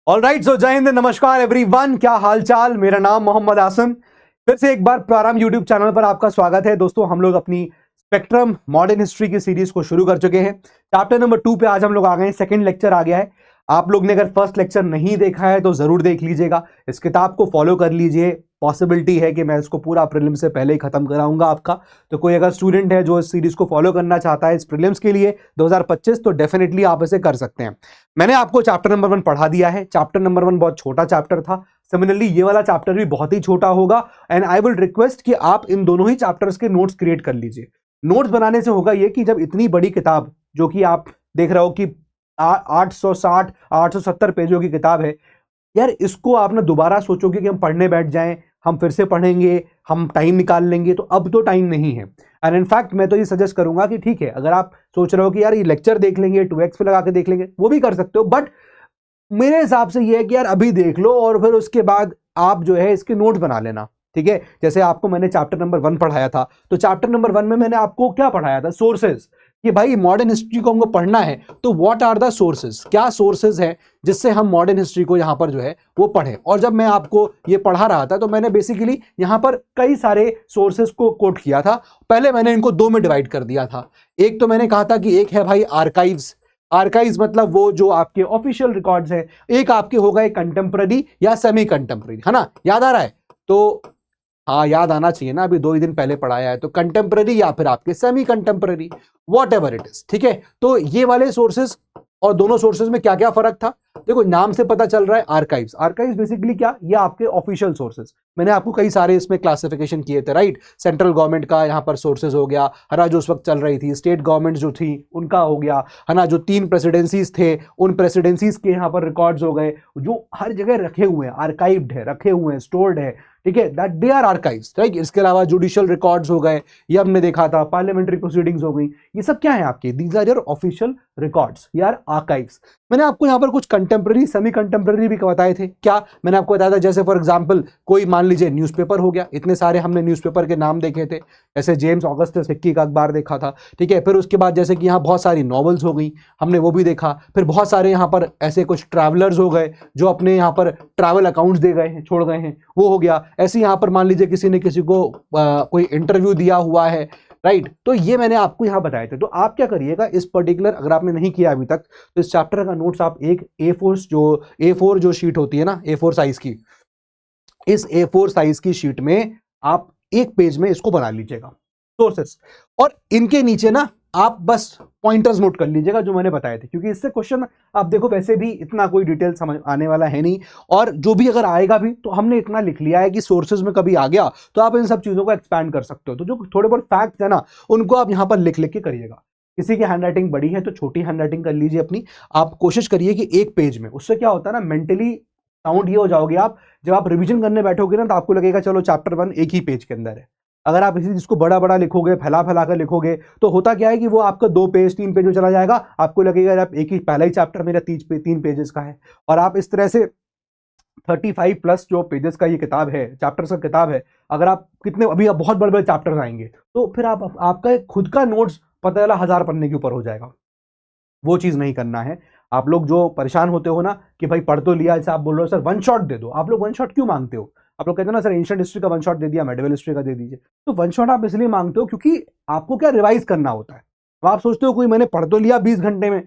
Alright, सो जय हिंद, नमस्कार everyone. क्या हालचाल। मेरा नाम मोहम्मद आसिम। फिर से एक बार प्रारंभ यूट्यूब चैनल पर आपका स्वागत है। दोस्तों, हम लोग अपनी स्पेक्ट्रम मॉडर्न हिस्ट्री की सीरीज को शुरू कर चुके हैं। चैप्टर नंबर 2 पे आज हम लोग आ गए हैं। सेकंड लेक्चर आ गया है। आप लोग ने अगर फर्स्ट लेक्चर नहीं देखा है तो जरूर देख लीजिएगा। इस किताब को फॉलो कर लीजिए। पॉसिबिलिटी है कि मैं इसको पूरा प्रीलिम्स से पहले ही खत्म कराऊंगा आपका। तो कोई अगर स्टूडेंट है जो इस सीरीज को फॉलो करना चाहता है इस प्रीलिम्स के लिए 2025, तो डेफिनेटली आप इसे कर सकते हैं। मैंने आपको चैप्टर नंबर 1 पढ़ा दिया है। चैप्टर नंबर 1 बहुत छोटा चैप्टर था। सिमिलरली ये वाला चैप्टर भी बहुत ही छोटा होगा। एंड आई विल रिक्वेस्ट कि आप इन दोनों ही चैप्टर्स के नोट्स क्रिएट कर लीजिए। नोट्स बनाने से होगा ये कि जब इतनी बड़ी किताब, जो कि आप देख रहे हो कि 860 870 पेजों की किताब है यार, इसको आप ना दोबारा सोचोगे कि हम पढ़ने बैठ जाएं, हम फिर से पढ़ेंगे, हम टाइम निकाल लेंगे, तो अब तो टाइम नहीं है। एंड इनफैक्ट मैं तो ये सजेस्ट करूंगा कि ठीक है, अगर आप सोच रहे हो कि यार ये लेक्चर देख लेंगे, 2x पे लगा के देख लेंगे, वो भी कर सकते हो। बट मेरे हिसाब से ये है कि यार अभी देख लो और फिर उसके बाद आप जो है इसके नोट्स बना लेना। ठीक है, जैसे आपको मैंने चैप्टर नंबर 1 पढ़ाया था, तो चैप्टर नंबर 1 में मैंने आपको क्या पढ़ाया था? सोर्सेज। कि भाई मॉडर्न हिस्ट्री को हमको पढ़ना है तो व्हाट आर द सोर्सेज, क्या सोर्सेज है जिससे हम मॉडर्न हिस्ट्री को यहां पर जो है वो पढ़ें। और जब मैं आपको ये पढ़ा रहा था तो मैंने बेसिकली यहां पर कई सारे सोर्सेज को कोट किया था। पहले मैंने इनको 2 में डिवाइड कर दिया था। एक तो मैंने कहा था कि एक है भाई आर्काइव्स। आर्काइव्स मतलब वो जो आपके ऑफिशियल रिकॉर्ड्स है। एक आपके होगा एक कंटेम्पररी या सेमी कंटेम्पररी, है ना? याद आ रहा है? तो हाँ, याद आना चाहिए ना, अभी 2 ही दिन पहले पढ़ाया है। तो कंटेम्पररी या फिर आपके semi contemporary, what ever it is. ठीक है, तो ये वाले सोर्सेज और दोनों सोर्सेज में क्या क्या फर्क था? देखो, नाम से पता चल रहा है आर्काइव्स। आर्काइव्स बेसिकली क्या? ये आपके ऑफिशियल सोर्सेज। मैंने आपको कई सारे इसमें क्लासिफिकेशन किए थे, राइट? सेंट्रल गवर्नमेंट का यहाँ पर सोर्सेज हो गया, है ना, जो उस वक्त चल रही थी। स्टेट गवर्नमेंट जो थी उनका हो गया, है ना, जो 3 प्रेसिडेंसीज थे उन प्रेसिडेंसीज के यहाँ पर रिकॉर्ड्स हो गए, जो हर जगह रखे हुए हैं, आर्काइव्ड है, रखे हुए हैं, स्टोर्ड है। ठीक है, that they are archives, right? इसके अलावा जुडिशियल रिकॉर्ड्स हो गए, ये हमने देखा था। पार्लियामेंट्री प्रोसीडिंग्स हो गई, ये सब क्या है आपके? These are your official records, यार आर्काइव्स। मैंने आपको यहाँ पर कुछ कंटेम्पररी, सेमी कंटेम्पररी भी बताए थे। क्या मैंने आपको बताया था? जैसे फॉर एग्जांपल कोई मान लीजिए न्यूज़पेपर हो गया। इतने सारे हमने न्यूज़पेपर के नाम देखे थे, जैसे जेम्स ऑगस्टस हिक्की का अखबार देखा था। ठीक है, फिर उसके बाद जैसे कि यहाँ बहुत सारी नॉवेल्स हो गई, हमने वो भी देखा। फिर बहुत सारे यहाँ पर ऐसे कुछ ट्रैवलर्स हो गए जो अपने यहाँ पर ट्रैवल अकाउंट्स दे गए हैं, छोड़ गए हैं, वो हो गया। ऐसे यहाँ पर मान लीजिए किसी ने किसी को कोई इंटरव्यू दिया हुआ है, राइट? तो ये मैंने आपको यहां बताए थे। तो आप क्या करिएगा, इस पर्टिकुलर, अगर आपने नहीं किया अभी तक, तो इस चैप्टर का नोट्स आप एक A4 जो शीट होती है ना, A4 साइज की, इस A4 साइज की शीट में आप एक पेज में इसको बना लीजिएगा, सोर्सेस। और इनके नीचे ना आप बस पॉइंटर्स नोट कर लीजिएगा जो मैंने बताए थे, क्योंकि इससे क्वेश्चन आप देखो वैसे भी इतना कोई डिटेल समझ आने वाला है नहीं। और जो भी अगर आएगा भी तो हमने इतना लिख लिया है कि सोर्सेज में कभी आ गया तो आप इन सब चीजों को एक्सपैंड कर सकते हो। तो जो थोड़े बहुत फैक्ट्स है ना, उनको आप यहां पर लिख लिख के करिएगा। किसी की हैंडराइटिंग बड़ी है तो छोटी हैंडराइटिंग कर लीजिए अपनी। आप कोशिश करिए कि एक पेज में, उससे क्या होता है ना, मेंटली साउंड ये हो जाओगे आप, जब आप रिवीजन करने बैठोगे ना तो आपको लगेगा चलो चैप्टर 1 एक ही पेज के अंदर है। अगर आप इसी चीज को बड़ा बड़ा लिखोगे, फैला फैला कर लिखोगे, तो होता क्या है कि वो आपका 2 पेज 3 पेज में चला जाएगा। आपको लगेगा आप एक ही, पहला ही चैप्टर मेरा 3 पेजेस का है। और आप इस तरह से 35 प्लस जो पेजेस का ये किताब है, चैप्टर्स का किताब है, अगर आप कितने अभी आप बहुत बड़े बड़े चैप्टर्स आएंगे तो फिर आपका खुद का नोट्स पता चला 1000 पन्ने के ऊपर हो जाएगा। वो चीज नहीं करना है। आप लोग जो परेशान होते हो ना कि भाई पढ़ तो लिया, जैसे आप बोल रहे हो सर 1 शॉट दे दो। आप लोग 1 शॉट क्यों मांगते हो? आप लोग कहते हो ना सर एंशिएंट हिस्ट्री का 1 शॉट दे दिया, मेडिवल हिस्ट्री का दे दीजिए। तो 1 शॉट आप इसलिए मांगते हो क्योंकि आपको क्या रिवाइज करना होता है। अब आप सोचते हो कोई मैंने पढ़ तो लिया 20 घंटे में,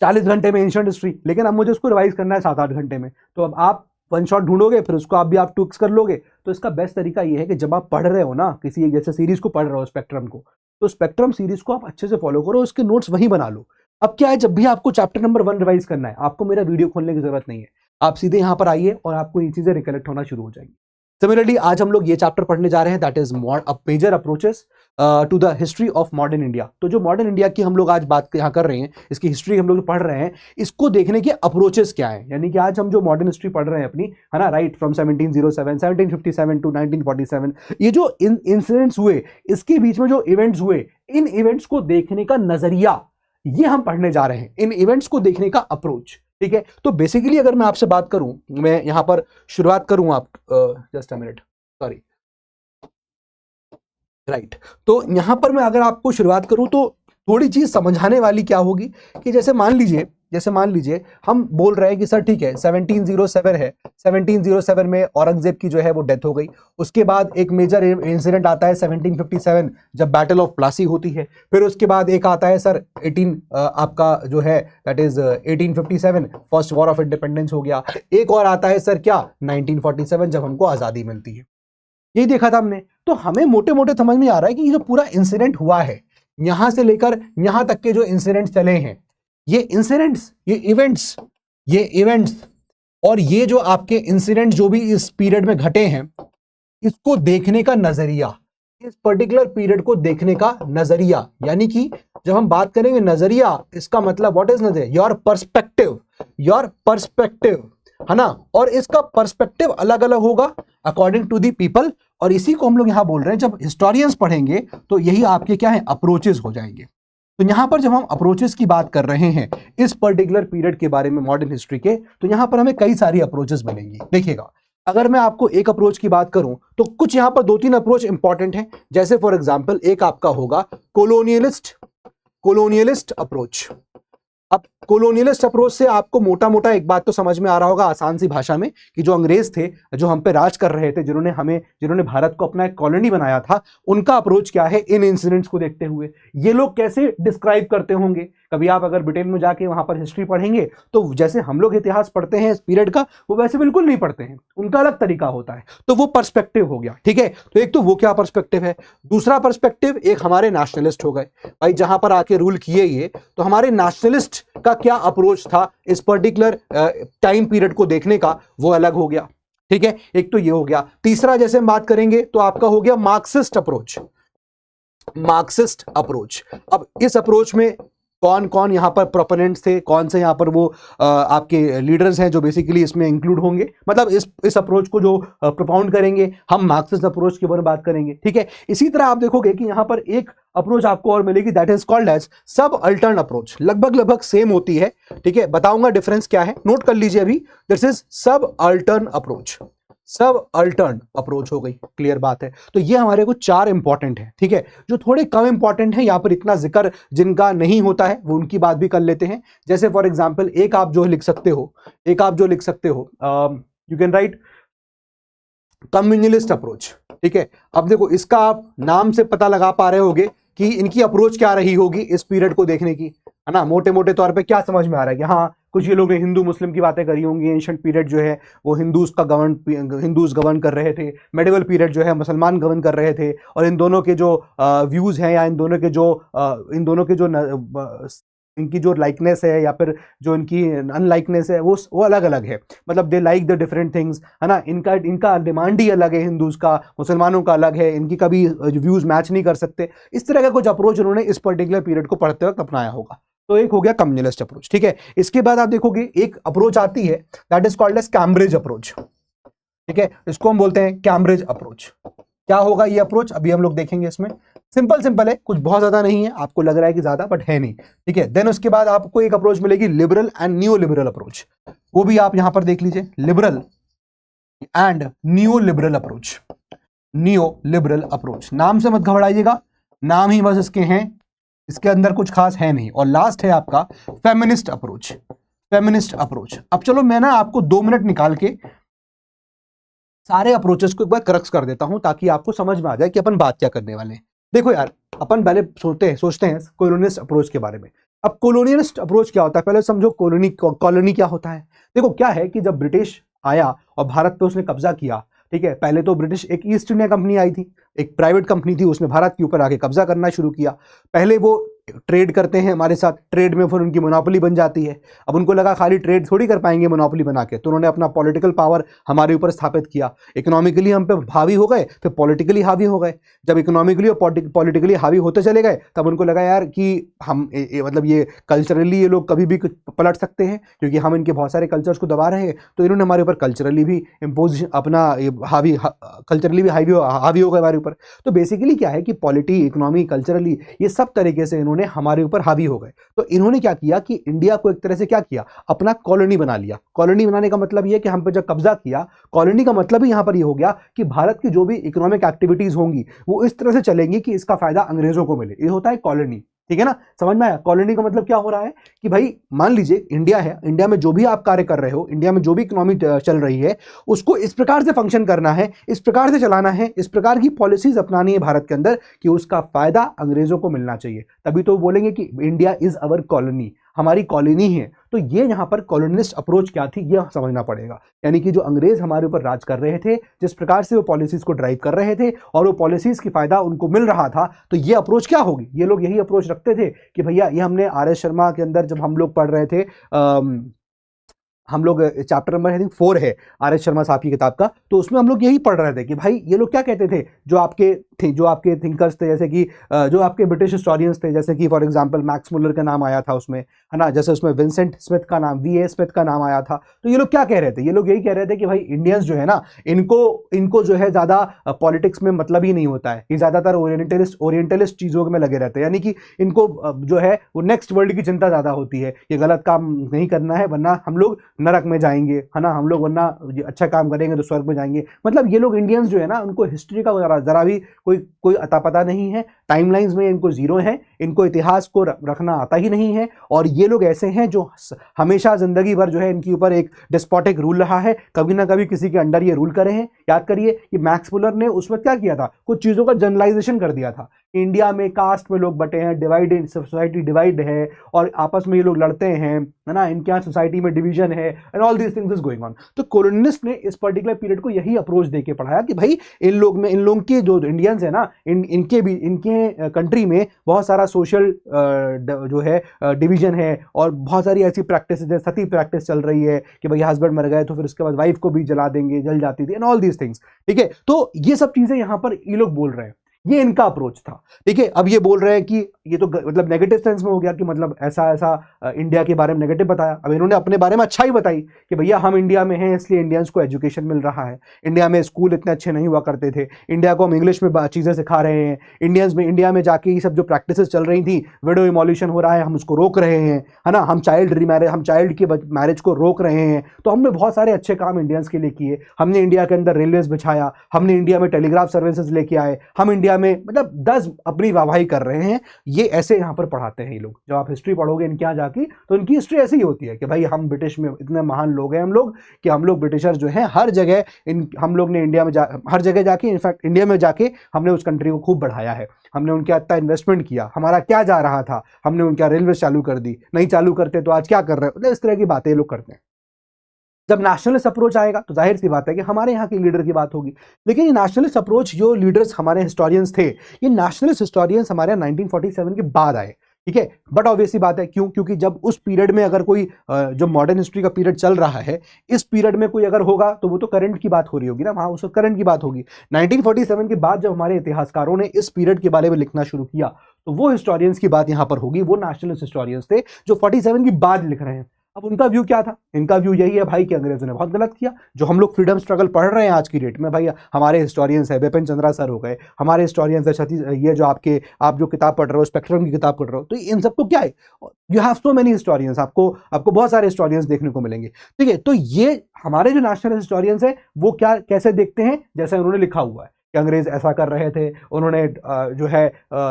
40 घंटे में एंशिएंट हिस्ट्री, लेकिन अब मुझे उसको रिवाइज करना है 7-8 घंटे में। तो अब आप 1 शॉट ढूंढोगे, फिर उसको आप भी आप ट्विक्स कर लोगे। तो इसका बेस्ट तरीका ये है कि जब आप पढ़ रहे हो ना किसी एक जैसे सीरीज को पढ़ रहे हो, स्पेक्ट्रम को, तो स्पेक्ट्रम सीरीज को आप अच्छे से फॉलो करो, उसके नोट्स वहीं बना लो। अब क्या है, जब भी आपको चैप्टर नंबर 1 रिवाइज करना है, आपको मेरा वीडियो खोलने की जरूरत नहीं है। आप सीधे यहां पर आइए और आपको ये चीजें रिकलेक्ट होना शुरू हो जाएंगी। सिमिलरली आज हम लोग ये चैप्टर पढ़ने जा रहे हैं, that is major approaches to the history of modern India. तो जो मॉडर्न इंडिया की हम लोग आज बात यहाँ कर रहे हैं, इसकी हिस्ट्री हम लोग पढ़ रहे हैं, इसको देखने के अप्रोचेस क्या है। यानी कि आज हम जो मॉडर्न हिस्ट्री पढ़ रहे हैं अपनी, है ना, राइट, फ्रॉम 1707 1757 टू 1947, ये जो इंसिडेंट्स हुए, इसके बीच में जो इवेंट्स हुए, इन इवेंट्स को देखने का नजरिया, ये हम पढ़ने जा रहे हैं। इन इवेंट्स को देखने का अप्रोच, ठीक है? तो बेसिकली अगर मैं आपसे बात करूं, मैं यहां पर शुरुआत करूं, आप just a minute, sorry, right. तो यहां पर मैं अगर आपको शुरुआत करूं तो थोड़ी चीज समझाने वाली क्या होगी कि जैसे मान लीजिए जैसे मान लीजिए हम बोल रहे हैं कि सर ठीक है 1707 है, 1707 में औरंगजेब की जो है वो डेथ हो गई। उसके बाद एक मेजर इंसिडेंट आता है 1757 जब बैटल ऑफ प्लासी होती है। फिर उसके बाद एक आता है सर 18 आपका जो है that is 1857 first war of independence हो गया। एक और आता है सर क्या 1947 जब हमको आजादी मिलती है। यही देखा था हमने। तो हमें मोटे मोटे समझ में आ रहा है कि ये जो पूरा इंसिडेंट हुआ है यहां से लेकर यहां तक के जो इंसिडेंट चले हैं, ये इंसिडेंट्स, ये इवेंट्स और ये जो आपके इंसिडेंट जो भी इस पीरियड में घटे हैं, इसको देखने का नजरिया, इस पर्टिकुलर पीरियड को देखने का नजरिया, यानी कि जब हम बात करेंगे नजरिया, इसका मतलब व्हाट इज नजरिया, योर पर्सपेक्टिव, है ना। और इसका पर्सपेक्टिव अलग अलग होगा अकॉर्डिंग टू दी पीपल। और इसी को हम लोग यहां बोल रहे हैं, जब हिस्टोरियंस पढ़ेंगे तो यही आपके क्या है, अप्रोचेस हो जाएंगे। तो यहां पर जब हम अप्रोचेस की बात कर रहे हैं इस पर्टिकुलर पीरियड के बारे में मॉडर्न हिस्ट्री के, तो यहां पर हमें कई सारी अप्रोचेस बनेंगी। देखिएगा, अगर मैं आपको एक अप्रोच की बात करूं तो कुछ यहां पर 2-3 अप्रोच इंपॉर्टेंट हैं। जैसे फॉर एग्जांपल एक आपका होगा कोलोनियलिस्ट अप्रोच। अब कोलोनियलिस्ट अप्रोच से आपको मोटा मोटा एक बात तो समझ में आ रहा होगा आसान सी भाषा में, कि जो अंग्रेज थे, जो हम पे राज कर रहे थे, जिन्होंने भारत को अपना एक कॉलोनी बनाया था, उनका अप्रोच क्या है इन इंसिडेंट्स को देखते हुए। ये लोग कैसे डिस्क्राइब करते होंगे। कभी आप अगर ब्रिटेन में जाके वहां पर हिस्ट्री पढ़ेंगे तो जैसे हम लोग इतिहास पढ़ते हैं इस पीरियड का, वो वैसे बिल्कुल नहीं पढ़ते हैं, उनका अलग तरीका होता है। तो वो पर्सपेक्टिव हो गया, ठीक है। तो एक तो वो क्या पर्सपेक्टिव है। दूसरा पर्सपेक्टिव एक हमारे नेशनलिस्ट हो गए भाई, जहां पर आके रूल किए ये, तो हमारे नेशनलिस्ट का क्या अप्रोच था इस पर्टिकुलर टाइम पीरियड को देखने का, वो अलग हो गया, ठीक है। एक तो ये हो गया। तीसरा जैसे हम बात करेंगे तो आपका हो गया मार्क्सिस्ट अप्रोच। अब इस अप्रोच में कौन कौन यहां पर प्रोपोनेंट्स थे, कौन से यहां पर वो आपके लीडर्स हैं जो बेसिकली इसमें इंक्लूड होंगे, मतलब इस अप्रोच को जो प्रोपाउंड करेंगे, हम मार्क्सिस्ट अप्रोच के बारे में बात करेंगे, ठीक है। इसी तरह आप देखोगे कि यहां पर एक अप्रोच आपको और मिलेगी, दैट इज कॉल्ड एज सब अल्टर्न अप्रोच। लगभग सेम होती है, ठीक है। बताऊंगा डिफरेंस क्या है, नोट कर लीजिए अभी। दिस इज सब अल्टर्न अप्रोच हो गई, क्लियर बात है। तो ये हमारे को 4 इंपॉर्टेंट है, ठीक है। जो थोड़े कम इंपॉर्टेंट है, यहां पर इतना जिक्र जिनका नहीं होता है वो उनकी बात भी कर लेते हैं। जैसे फॉर एग्जांपल एक आप जो लिख सकते हो you can write communalist approach, ठीक है। अब देखो, इसका आप नाम से पता लगा पा रहे होगे कि इनकी अप्रोच क्या रही होगी इस पीरियड को देखने की, है ना। मोटे मोटे तौर पे क्या समझ में आ रहा है कि हाँ, कुछ ये लोग ने हिंदू मुस्लिम की बातें करी होंगी। एंशिएंट पीरियड जो है वो हिंदूज गवर्न कर रहे थे, मेडिवल पीरियड जो है मुसलमान गवर्न कर रहे थे। और इन दोनों के जो व्यूज हैं, या इन दोनों के जो इनकी जो लाइकनेस है या फिर जो इनकी अनलाइकनेस है, वो अलग अलग है। मतलब they like the different things, है ना। इनका डिमांड ही अलग है, हिंदूज का, मुसलमानों का अलग है, इनकी कभी व्यूज मैच नहीं कर सकते। इस तरह का कुछ अप्रोच उन्होंने इस पर्टिकुलर पीरियड को पढ़ते वक्त अपनाया होगा। तो एक हो गया कम्युनलिस्ट अप्रोच, ठीक है। इसके बाद आप देखोगे एक अप्रोच आती है, that is called as Cambridge approach, ठीक है। इसको हम बोलते हैं कैम्ब्रिज अप्रोच। क्या होगा ये अप्रोच, अभी हम लोग देखेंगे। इसमें सिंपल है, कुछ बहुत ज्यादा नहीं है, आपको लग रहा है कि ज्यादा, बट है नहीं, ठीक है। देन उसके बाद आपको एक अप्रोच मिलेगी liberal and new liberal approach. वो भी आप यहां पर देख लीजिए, liberal and new liberal approach. नाम से मत घबराइएगा, नाम ही बस इसके हैं, इसके अंदर कुछ खास है नहीं। और लास्ट है आपका फेमिनिस्ट अप्रोच। अब चलो मैं ना आपको 2 मिनट निकाल के सारे अप्रोचेस को एक बार क्रक्स कर देता हूं, ताकि आपको समझ में आ जाए कि अपन बात क्या करने वाले हैं। देखो यार, अपन पहले सोचते हैं कॉलोनियलिस्ट अप्रोच के बारे में। अब कॉलोनियलिस्ट अप्रोच क्या होता है, पहले समझो कॉलोनी क्या होता है। देखो क्या है कि जब ब्रिटिश आया और भारत पे उसने कब्जा किया, ठीक है। पहले तो ब्रिटिश एक ईस्ट इंडिया कंपनी आई थी, एक प्राइवेट कंपनी थी, उसने भारत के ऊपर आके कब्जा करना शुरू किया। पहले वो ट्रेड करते हैं हमारे साथ, ट्रेड में फिर उनकी मोनोपोली बन जाती है। अब उनको लगा खाली ट्रेड थोड़ी कर पाएंगे मोनोपोली बना के, तो उन्होंने अपना पॉलिटिकल पावर हमारे ऊपर स्थापित किया। इकोनॉमिकली हम पे हावी हो गए, फिर पॉलिटिकली हावी हो गए। जब इकोनॉमिकली और पॉलिटिकली हावी होते चले गए, तब उनको लगा यार कि हम मतलब ये कल्चरली ये लोग कभी भी पलट सकते हैं, क्योंकि हम इनके बहुत सारे कल्चर्स को दबा रहे हैं। तो इन्होंने हमारे ऊपर कल्चरली भी इम्पोज अपना कल्चरली भी हावी हो गए हमारे ऊपर। तो बेसिकली क्या है कि पॉलिटी, इकोनॉमी, कल्चरली ये सब तरीके से इन्होंने हमारे ऊपर हावी हो गए। तो इन्होंने क्या किया कि इंडिया को एक तरह से क्या किया, अपना कॉलोनी बना लिया। कॉलोनी बनाने का मतलब ये कि हम पे जब कब्जा किया, कॉलोनी का मतलब ही यहां पर ये हो गया कि भारत की जो भी इकोनॉमिक एक्टिविटीज होंगी वो इस तरह से चलेंगी कि इसका फायदा अंग्रेजों को मिले। ये होता है कॉलोनी। ठीक है ना, समझ में आया। कॉलोनी का मतलब क्या हो रहा है कि भाई मान लीजिए इंडिया है, इंडिया में जो भी आप कार्य कर रहे हो, इंडिया में जो भी इकोनॉमी चल रही है, उसको इस प्रकार से फंक्शन करना है, इस प्रकार से चलाना है, इस प्रकार की पॉलिसीज अपनानी है भारत के अंदर कि उसका फायदा अंग्रेजों को मिलना चाहिए। तभी तो बोलेंगे कि इंडिया इज अवर कॉलोनी, हमारी कॉलोनी है। तो ये यहां पर कॉलोनिस्ट अप्रोच क्या थी यह समझना पड़ेगा। यानी कि जो अंग्रेज हमारे ऊपर राज कर रहे थे, जिस प्रकार से वो पॉलिसीज को ड्राइव कर रहे थे और वो पॉलिसीज की फायदा उनको मिल रहा था, तो ये अप्रोच क्या होगी। ये लोग यही अप्रोच रखते थे कि भैया, ये हमने आर एस शर्मा के अंदर जब हम लोग पढ़ रहे थे, हम लोग चैप्टर नंबर आई थिंक 4 है आर एस शर्मा साहब की किताब का, तो उसमें हम लोग यही पढ़ रहे थे कि भाई ये लोग क्या कहते थे, जो आपके थिंकर्स थे, जैसे कि जो आपके ब्रिटिश हिस्टोरियंस थे, जैसे कि फॉर एग्जांपल मैक्स मुलर का नाम आया था उसमें, है ना, जैसे उसमें विंसेंट स्मिथ का नाम, वी.ए. स्मिथ का नाम आया था। तो ये लोग क्या कह रहे थे, ये लोग यही कह रहे थे कि भाई इंडियंस जो है ना, इनको जो है ज्यादा पॉलिटिक्स में मतलब ही नहीं होता है, ये ज्यादातर ओरिएंटलिस्ट चीजों में लगे रहते हैं। यानी कि इनको जो है वो नेक्स्ट वर्ल्ड की चिंता ज्यादा होती है, ये गलत काम नहीं करना है वरना हम लोग नरक में जाएंगे, है ना, हम लोग वरना अच्छा काम करेंगे तो स्वर्ग में जाएंगे। मतलब ये लोग इंडियंस जो है ना, उनको हिस्ट्री का जरा भी कोई अता पता नहीं है, टाइमलाइंस में इनको जीरो है, इनको इतिहास को रखना आता ही नहीं है। और ये लोग ऐसे हैं जो हमेशा जिंदगी भर जो है इनके ऊपर एक डिस्पोटिक रूल रहा है, कभी ना कभी किसी के अंडर ये रूल करे हैं। याद करिए कि मैक्स मुलर ने उस वक्त क्या किया था, कुछ चीजों का जनरलाइजेशन कर दिया था। इंडिया में कास्ट में लोग बटे हैं, डिवाइडेड सोसाइटी डिवाइड है, और आपस में ये लोग लड़ते हैं, है ना, इनके यहाँ सोसाइटी में डिवीजन है, and all these things is going on. तो कॉलोनिस्ट ने इस पर्टिकुलर पीरियड को यही अप्रोच देके पढ़ाया कि भाई इन लोग के जो इंडियंस है ना, इनके कंट्री में बहुत सारा सोशल जो है डिवीजन है, और बहुत सारी ऐसी प्रैक्टिस है, सती प्रैक्टिस चल रही है कि भाई हस्बैंड मर गए तो फिर उसके बाद वाइफ को भी जला देंगे, जल जाती थी, एंड ऑल दीज थिंग्स। ठीक है, तो ये सब चीजें यहां पर ये लोग बोल रहे हैं, ये इनका अप्रोच था। ठीक है, अब ये बोल रहे हैं कि ये तो मतलब नेगेटिव सेंस में हो गया कि मतलब ऐसा इंडिया के बारे में नेगेटिव बताया। अब इन्होंने अपने बारे में अच्छा ही बताई कि भैया हम इंडिया में हैं इसलिए इंडियंस को एजुकेशन मिल रहा है, इंडिया में स्कूल इतने अच्छे नहीं हुआ करते थे, इंडिया को हम इंग्लिश में चीजें सिखा रहे हैं, इंडिया में जाके ये सब जो प्रैक्टिसेस चल रही थी, विडो इमोल्यूशन हो रहा है, हम उसको रोक रहे हैं, है ना, हम चाइल्ड की मैरिज को रोक रहे हैं। तो हमने बहुत सारे अच्छे काम इंडियंस के लिए किए, हमने इंडिया के अंदर रेलवेज बिछाया, हमने इंडिया में टेलीग्राफ सर्विसेज लेके आए, हम इंडिया में मतलब 10 अपनी वाहवाही कर रहे हैं। ये ऐसे यहां पर पढ़ाते हैं ये लोग। जब आप हिस्ट्री पढ़ोगे इनके यहां जाके तो इनकी हिस्ट्री ऐसी ही होती है कि भाई हम ब्रिटिश में इतने महान लोग हैं, हम लोग कि हम लोग ब्रिटिशर जो हैं हर जगह हम लोग ने इंडिया में हर जगह जाके, इनफैक्ट इंडिया में जाके हमने उस कंट्री को खूब बढ़ाया है, हमने उनके इतना इन्वेस्टमेंट किया, हमारा क्या जा रहा था, हमने उनका रेलवे चालू कर दी, नहीं चालू करते तो आज क्या कर रहे हैं। इस तरह की बातें ये लोग करते हैं। जब नेशनलिस्ट अप्रोच आएगा तो जाहिर सी बात है कि हमारे यहाँ के लीडर की बात होगी। लेकिन ये नेशनलिस्ट अप्रोच जो लीडर्स हमारे हिस्टोरियंस थे, ये नेशनलिस्ट हिस्टोरियंस हमारे 1947 के बाद आए। ठीक है, बट ऑब्वियसली बात है क्योंकि जब उस पीरियड में अगर कोई जो मॉडर्न हिस्ट्री का पीरियड चल रहा है, इस पीरियड में कोई अगर होगा तो वो तो करंट की बात हो रही होगी ना, वहां उस करंट की बात होगी। 1947 के बाद जब हमारे इतिहासकारों ने इस पीरियड के बारे में लिखना शुरू किया, तो वो हिस्टोरियंस की बात यहां पर होगी, वो नेशनलिस्ट हिस्टोरियंस थे जो 47 की बाद लिख रहे हैं। अब उनका व्यू क्या था, इनका व्यू यही है भाई कि अंग्रेजों ने बहुत गलत किया। जो हम लोग फ्रीडम स्ट्रगल पढ़ रहे हैं आज की डेट में, भाई हमारे हिस्टोरियंस है, बिपिन चंद्रा सर हो गए, हमारे हिस्टोरियंस है सतीश, ये जो आप जो किताब पढ़ रहे हो, स्पेक्ट्रम की किताब पढ़ रहे हो, तो इन सबको क्या है, you have so many historians, आपको बहुत सारे हिस्टोरियंस देखने को मिलेंगे। ठीक है, तो ये हमारे जो नेशनल हिस्टोरियंस है वो क्या कैसे देखते हैं, जैसा उन्होंने लिखा हुआ है कि अंग्रेज ऐसा कर रहे थे, उन्होंने जो है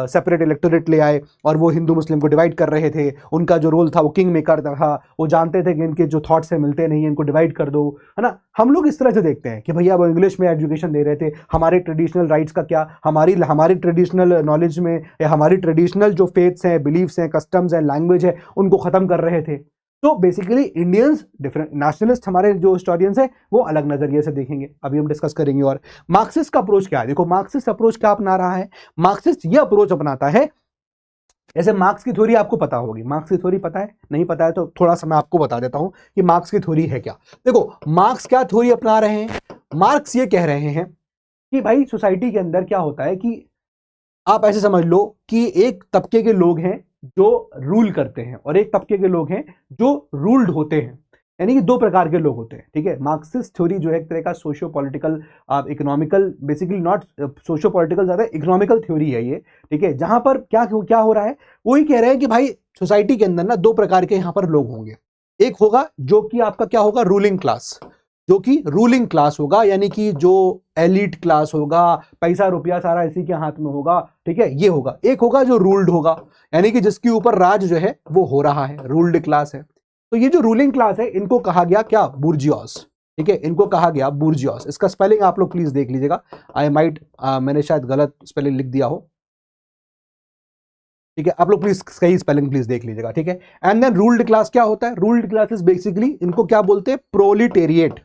सेपरेट इलेक्टोरेट ले आए और वो हिंदू मुस्लिम को डिवाइड कर रहे थे। उनका जो रोल था वो किंग मेकर था, वो जानते थे कि इनके जो थॉट्स से मिलते नहीं, इनको डिवाइड कर दो, है ना। हम लोग इस तरह से देखते हैं कि भैया वो इंग्लिश में एजुकेशन दे रहे थे, हमारे ट्रेडिशनल राइट्स का क्या, हमारी ट्रेडिशनल नॉलेज में या हमारी ट्रेडिशनल जो फेथ्स हैं, बिलीफ्स हैं, कस्टम्स हैं, लैंग्वेज है, उनको खत्म कर रहे थे। तो बेसिकली इंडियंस डिफरेंट, नेशनलिस्ट हमारे जो हिस्टोरियंस है वो अलग नजरिए से देखेंगे, अभी हम डिस्कस करेंगे। और मार्क्सिस्ट का अप्रोच क्या है, देखो मार्क्सिस्ट अप्रोच क्या अपना रहा है। मार्क्सिस्ट ये अप्रोच अपनाता है, जैसे मार्क्स की थ्योरी आपको पता होगी, मार्क्स की थ्योरी पता है, नहीं पता है तो थोड़ा सा मैं आपको बता देता हूं कि मार्क्स की थ्योरी है क्या। देखो मार्क्स क्या थ्योरी अपना रहे हैं, मार्क्स ये कह रहे हैं कि भाई सोसाइटी के अंदर क्या होता है कि आप ऐसे समझ लो कि एक तबके के लोग हैं जो रूल करते हैं और एक तबके के लोग हैं जो रूल्ड होते हैं, यानी कि दो प्रकार के लोग होते हैं। ठीक है, मार्क्सिस्ट थ्योरी जो है एक तरह का socio political economical, basically not socio political, ज्यादा इकोनॉमिकल थ्योरी है ये। ठीक है, जहां पर क्या हो रहा है, वही कह रहे हैं कि भाई सोसाइटी के अंदर ना दो प्रकार के यहां पर लोग होंगे। एक होगा जो कि आपका क्या होगा, रूलिंग क्लास, जो कि रूलिंग क्लास होगा, यानी कि जो एलिट क्लास होगा, पैसा रुपया सारा इसी के हाथ में होगा, ठीक है, ये होगा। एक होगा जो रूल्ड होगा, यानी कि जिसके ऊपर राज जो है वो हो रहा है, रूल्ड क्लास है। तो ये जो रूलिंग क्लास है इनको कहा गया क्या, बुर्जियोस, ठीक है, इनको कहा गया बुर्जियोस। इसका स्पेलिंग आप लोग प्लीज देख लीजिएगा, मैंने शायद गलत स्पेलिंग लिख दिया हो, ठीक है, आप लोग प्लीज सही स्पेलिंग प्लीज देख लीजिएगा, ठीक है। एंड देन रूल्ड क्लास क्या होता है, रूल्ड क्लास इज बेसिकली, इनको क्या बोलते हैं, प्रोलिटेरिएट,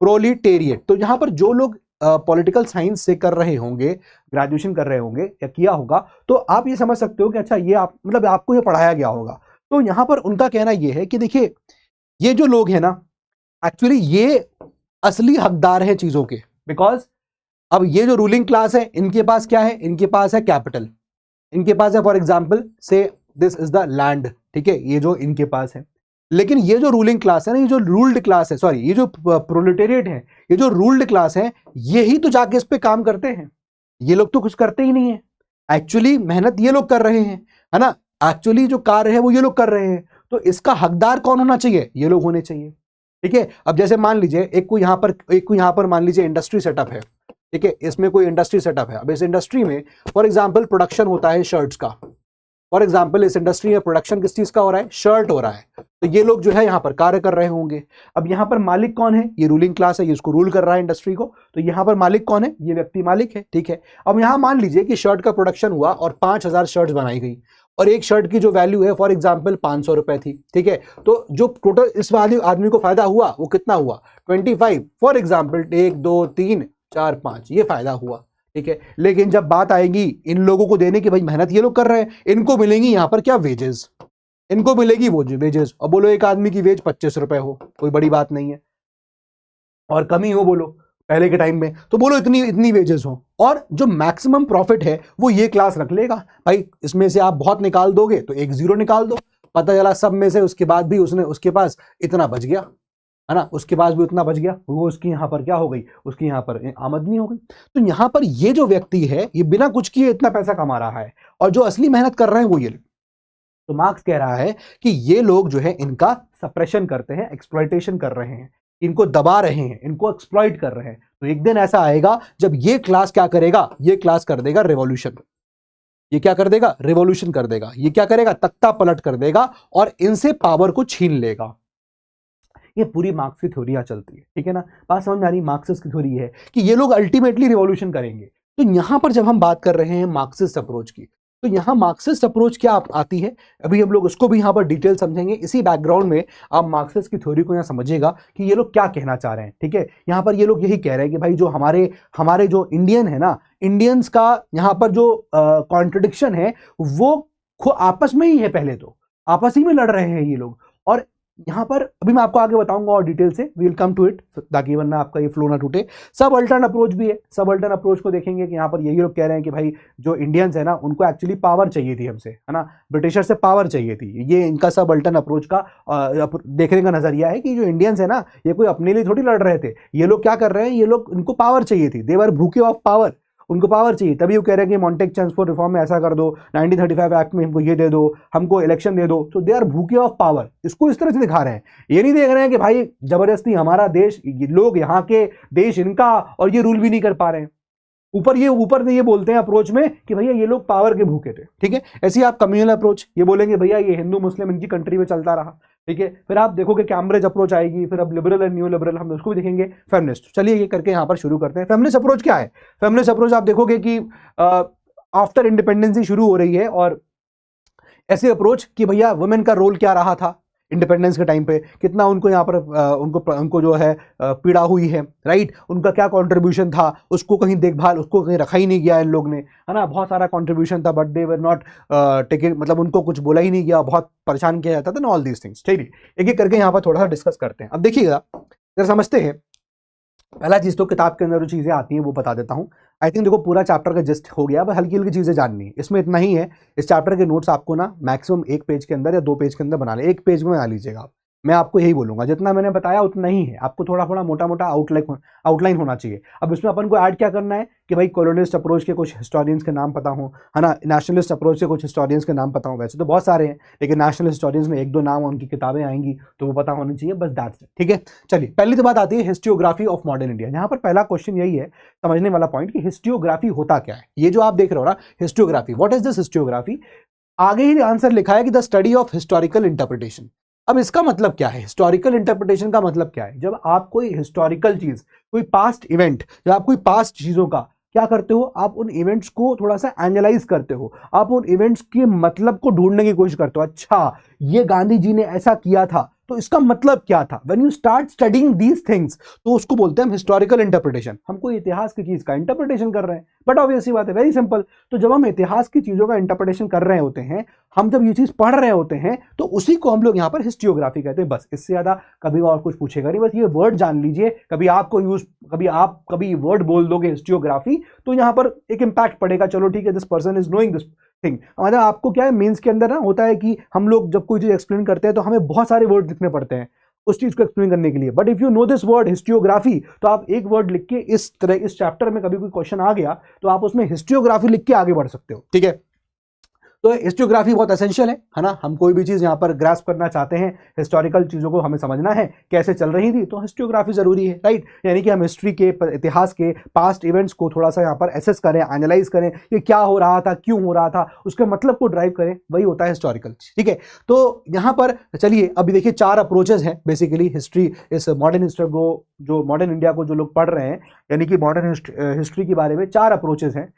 प्रोलिटेरिएट। तो यहां पर जो लोग पॉलिटिकल साइंस से कर रहे होंगे, ग्रेजुएशन कर रहे होंगे या किया होगा, तो आप ये समझ सकते हो कि अच्छा ये आप मतलब आपको ये पढ़ाया गया होगा। तो यहां पर उनका कहना ये है कि देखिए ये जो लोग हैं ना, एक्चुअली ये असली हकदार हैं चीजों के, बिकॉज अब ये जो रूलिंग क्लास है इनके पास क्या है, इनके पास है कैपिटल, इनके पास है फॉर एग्जाम्पल से दिस इज द लैंड, ठीक है, ये जो इनके पास है। लेकिन ये जो रूलिंग क्लास है ना, ये जो रूल्ड क्लास है, सॉरी, ये जो प्रोलेटेरिएट है, ये जो रूल्ड क्लास है, यही तो जाके इस पे काम करते हैं। ये लोग तो कुछ करते ही नहीं है, एक्चुअली मेहनत ये लोग कर रहे हैं, है ना, एक्चुअली जो कार्य है वो ये लोग कर रहे हैं। तो इसका हकदार कौन होना चाहिए, ये लोग होने चाहिए, ठीक है। अब जैसे मान लीजिए एक को यहां पर मान लीजिए इंडस्ट्री सेटअप है, ठीक है, इसमें कोई इंडस्ट्री सेटअप है। अब इस इंडस्ट्री में फॉर एग्जांपल प्रोडक्शन होता है शर्ट्स का, फॉर एग्जांपल इस इंडस्ट्री में प्रोडक्शन किस चीज का हो रहा है, शर्ट हो रहा है। तो ये लोग जो है यहाँ पर कार्य कर रहे होंगे। अब यहाँ पर मालिक कौन है, ये रूलिंग क्लास है, ये इसको रूल कर रहा है इंडस्ट्री को। तो यहाँ पर मालिक कौन है, ये व्यक्ति मालिक है, ठीक है। अब यहाँ मान लीजिए कि शर्ट का प्रोडक्शन हुआ और 5000 शर्ट्स बनाई गई, और एक शर्ट की जो वैल्यू है फॉर एग्जाम्पल 500 रुपए थी, ठीक है। तो जो टोटल इस वाले आदमी को फायदा हुआ वो कितना हुआ, 25 फॉर एग्जाम्पल, 1 2 3 4 5, ये फायदा हुआ, ठीक है। लेकिन जब बात आएगी इन लोगों को देने की, भाई मेहनत ये लोग कर रहे हैं, इनको मिलेंगी यहाँ पर क्या, वेजेस, इनको मिलेगी वो वेजेस। और बोलो एक आदमी की वेज 25 रुपए हो, कोई बड़ी बात नहीं है, और कमी हो बोलो पहले के टाइम में, तो बोलो इतनी इतनी वेजेस हो, और जो मैक्सिमम प्रॉफिट है वो ये क्लास रख लेगा। भाई इसमें से आप बहुत निकाल दोगे तो एक जीरो निकाल दो, पता चला सब में से उसके बाद भी उसके पास इतना बच गया, है ना, उसके पास भी उतना बच गया, वो उसकी यहाँ पर क्या हो गई, उसकी यहाँ पर आमदनी हो गई। तो यहाँ पर ये जो व्यक्ति है ये बिना कुछ किए इतना पैसा कमा रहा है, और जो असली मेहनत कर रहे हैं वो ये। तो मार्क्स कह रहा है कि ये लोग जो है इनका सप्रेशन करते हैं, एक्सप्लॉइटेशन कर रहे हैं, इनको दबा रहे हैं, इनको एक्सप्लॉइट कर रहे हैं। तो एक दिन ऐसा आएगा जब ये क्लास क्या करेगा, ये क्लास कर देगा रेवोल्यूशन, ये क्या कर देगा, रेवोल्यूशन कर देगा, ये क्या करेगा, तख्ता पलट कर देगा और इनसे पावर को छीन लेगा। ये पूरी मार्क्स की थ्योरी चलती है, ठीक है ना, बात समझ में आ रही। मार्क्सिस्ट की थ्योरी है कि ये लोग अल्टीमेटली रिवॉल्यूशन करेंगे। तो यहां पर जब हम बात कर रहे हैं मार्क्सिस्ट अप्रोच की, तो यहां मार्क्सिस्ट अप्रोच क्या आती है, अभी हम लोग उसको भी यहां पर डिटेल समझेंगे। इसी बैकग्राउंड में आप मार्क्सिस्ट की थ्योरी को यहां समझिएगा कि ये लोग क्या कहना चाह रहे हैं, ठीक है। यहां पर ये लोग यही कह रहे हैं कि भाई जो हमारे जो इंडियन है ना, इंडियंस का यहां पर जो कॉन्ट्रडिक्शन है वो आपस में ही है, पहले तो आपस ही में लड़ रहे हैं ये लोग। और यहां पर अभी मैं आपको आगे बताऊंगा और डिटेल से, we will come to it, ताकि वरना आपका ये फ्लो ना टूटे। सब अल्टर्न अप्रोच भी है, सब अल्टर्न अप्रोच को देखेंगे कि यहाँ पर यही लोग कह रहे हैं कि भाई जो इंडियंस है ना उनको एक्चुअली पावर चाहिए थी हमसे, है ना, ब्रिटिशर से पावर चाहिए थी। ये इनका सब अल्टर्न अप्रोच का देखने का नजरिया है कि जो इंडियंस है ना ये कोई अपने लिए थोड़ी लड़ रहे थे, ये लोग क्या कर रहे हैं, ये लोग इनको पावर चाहिए थी, दे वर भूखे ऑफ पावर, उनको पावर चाहिए। तभी वो कह रहे हैं कि मॉन्टेक ट्रांसपोर्ट रिफॉर्म में ऐसा कर दो, 1935 एक्ट में हमको ये दे दो, हमको इलेक्शन दे दो। तो दे आर भूखे ऑफ पावर, इसको इस तरह से दिखा रहे हैं। ये नहीं देख रहे हैं कि भाई जबरदस्ती हमारा देश, लोग यहाँ के, देश इनका, और ये रूल भी नहीं कर पा रहे हैं। ऊपर से ये बोलते हैं अप्रोच में कि भैया ये लोग पावर के भूखे थे, ठीक है। ऐसे ही आप कम्युनल अप्रोच, ये बोलेंगे भैया ये हिंदू मुस्लिम इनकी कंट्री में चलता रहा, ठीक है। फिर आप देखोगे कैम्ब्रिज अप्रोच आएगी, फिर अब लिबरल एंड न्यू लिबरल, हम उसको भी देखेंगे। फेमिनिस्ट, चलिए ये करके यहाँ पर शुरू करते हैं। फेमिनिस्ट अप्रोच क्या है, फेमिनिस्ट अप्रोच आप देखोगे कि आफ्टर इंडिपेंडेंस ही शुरू हो रही है, और ऐसे अप्रोच कि भैया वुमेन का रोल क्या रहा था इंडिपेंडेंस के टाइम पे, कितना उनको यहाँ पर उनको जो है पीड़ा हुई है, राइट, उनका क्या कंट्रीब्यूशन था, उसको कहीं देखभाल, उसको कहीं रखा ही नहीं गया इन लोग ने, है ना। बहुत सारा कंट्रीब्यूशन था but they were not taken, मतलब उनको कुछ बोला ही नहीं गया, बहुत परेशान किया जाता था ना, ऑल दीज थिंग्स, ठीक है। एक एक करके यहाँ पर थोड़ा सा डिस्कस करते हैं। अब देखिएगा जरा समझते हैं। पहला चीज तो किताब के अंदर जो चीजें आती हैं वो बता देता हूं। आई थिंक देखो पूरा चैप्टर का जस्ट हो गया, बस हल्की हल्की चीजें जाननी है, इसमें इतना ही है। इस चैप्टर के नोट्स आपको ना मैक्सिमम 1 पेज के अंदर या 2 पेज के अंदर बना ले, 1 पेज में बना लीजिएगा आप, मैं आपको यही बोलूंगा, जितना मैंने बताया उतना ही है, आपको थोड़ा थोड़ा मोटा मोटा आउटलाइन होना चाहिए। अब इसमें अपन को ऐड क्या करना है कि भाई कॉलोनियलिस्ट अप्रोच के कुछ हिस्टोरियंस के नाम पता हो, है ना, नेशनलिस्ट अप्रोच के कुछ हिस्टोरियंस के नाम पता हो, वैसे तो बहुत सारे हैं लेकिन नेशनल हिस्टोरियंस में एक दो नाम उनकी किताबें आएंगी तो वो पता होनी चाहिए, बस दैट्स इट। ठीक है, चलिए पहली तो बात आती है हिस्टोग्राफी ऑफ मॉडर्न इंडिया। यहाँ पर पहला क्वेश्चन यही है समझने वाला पॉइंट कि हिस्टोग्राफी होता क्या है। ये जो आप देख रहे हो ना historiography, what is this historiography, आगे ही आंसर लिखा है कि the study of historical interpretation. अब इसका मतलब क्या है, हिस्टोरिकल इंटरप्रिटेशन का मतलब क्या है, जब आप कोई हिस्टोरिकल चीज, कोई पास्ट इवेंट, जब आप कोई पास्ट चीजों का क्या करते हो, आप उन इवेंट्स को थोड़ा सा एनालाइज करते हो, आप उन इवेंट्स के मतलब को ढूंढने की कोशिश करते हो। अच्छा ये गांधी जी ने ऐसा किया था तो इसका मतलब क्या था, when you start studying these things तो उसको बोलते हैं हम हिस्टोरिकल इंटरप्रिटेशन। हम कोई इतिहास की चीज का इंटरप्रिटेशन कर रहे हैं, बट ऑब्वियसली बात है, वेरी सिंपल। तो जब हम इतिहास की चीजों का इंटरप्रिटेशन कर रहे होते हैं, हम जब ये चीज पढ़ रहे होते हैं तो उसी को हम लोग यहाँ पर हिस्टोग्राफी कहते हैं। बस इससे ज्यादा कभी और कुछ पूछेगा नहीं, बस ये वर्ड जान लीजिए। कभी आपको यूज, कभी वर्ड बोल दोगे हिस्टोग्राफी तो यहाँ पर एक इंपैक्ट पड़ेगा, चलो ठीक है this person is knowing this thing. मतलब आपको क्या है, मेंस के अंदर ना होता है कि हम लोग जब कोई चीज एक्सप्लेन करते हैं तो हमें बहुत सारे वर्ड लिखने पड़ते हैं उस चीज को एक्सप्लेन करने के लिए, but if you know this word historiography तो आप एक वर्ड लिख के इस तरह इस चैप्टर में कभी कोई क्वेश्चन आ गया तो आप उसमें हिस्टोग्राफी लिख के आगे बढ़ सकते हो। ठीक है, तो हिस्टोग्राफी बहुत एसेंशियल है ना। हम कोई भी चीज यहाँ पर ग्रास्प करना चाहते हैं, हिस्टोरिकल चीजों को हमें समझना है कैसे चल रही थी, तो हिस्टोग्राफी जरूरी है, राइट। यानी कि हम हिस्ट्री के, इतिहास के पास्ट इवेंट्स को थोड़ा सा यहाँ पर एसेस करें, एनालाइज करें, ये क्या हो रहा था, क्यों हो रहा था, उसके मतलब को ड्राइव करें, वही होता है हिस्टोरिकल। ठीक है, तो यहाँ पर चलिए अभी देखिए 4 अप्रोचेज हैं बेसिकली हिस्ट्री, इस मॉडर्न हिस्ट्री को, जो मॉडर्न इंडिया को जो लोग पढ़ रहे हैं, यानी कि मॉडर्न हिस्ट्री के बारे में 4 अप्रोचेज हैं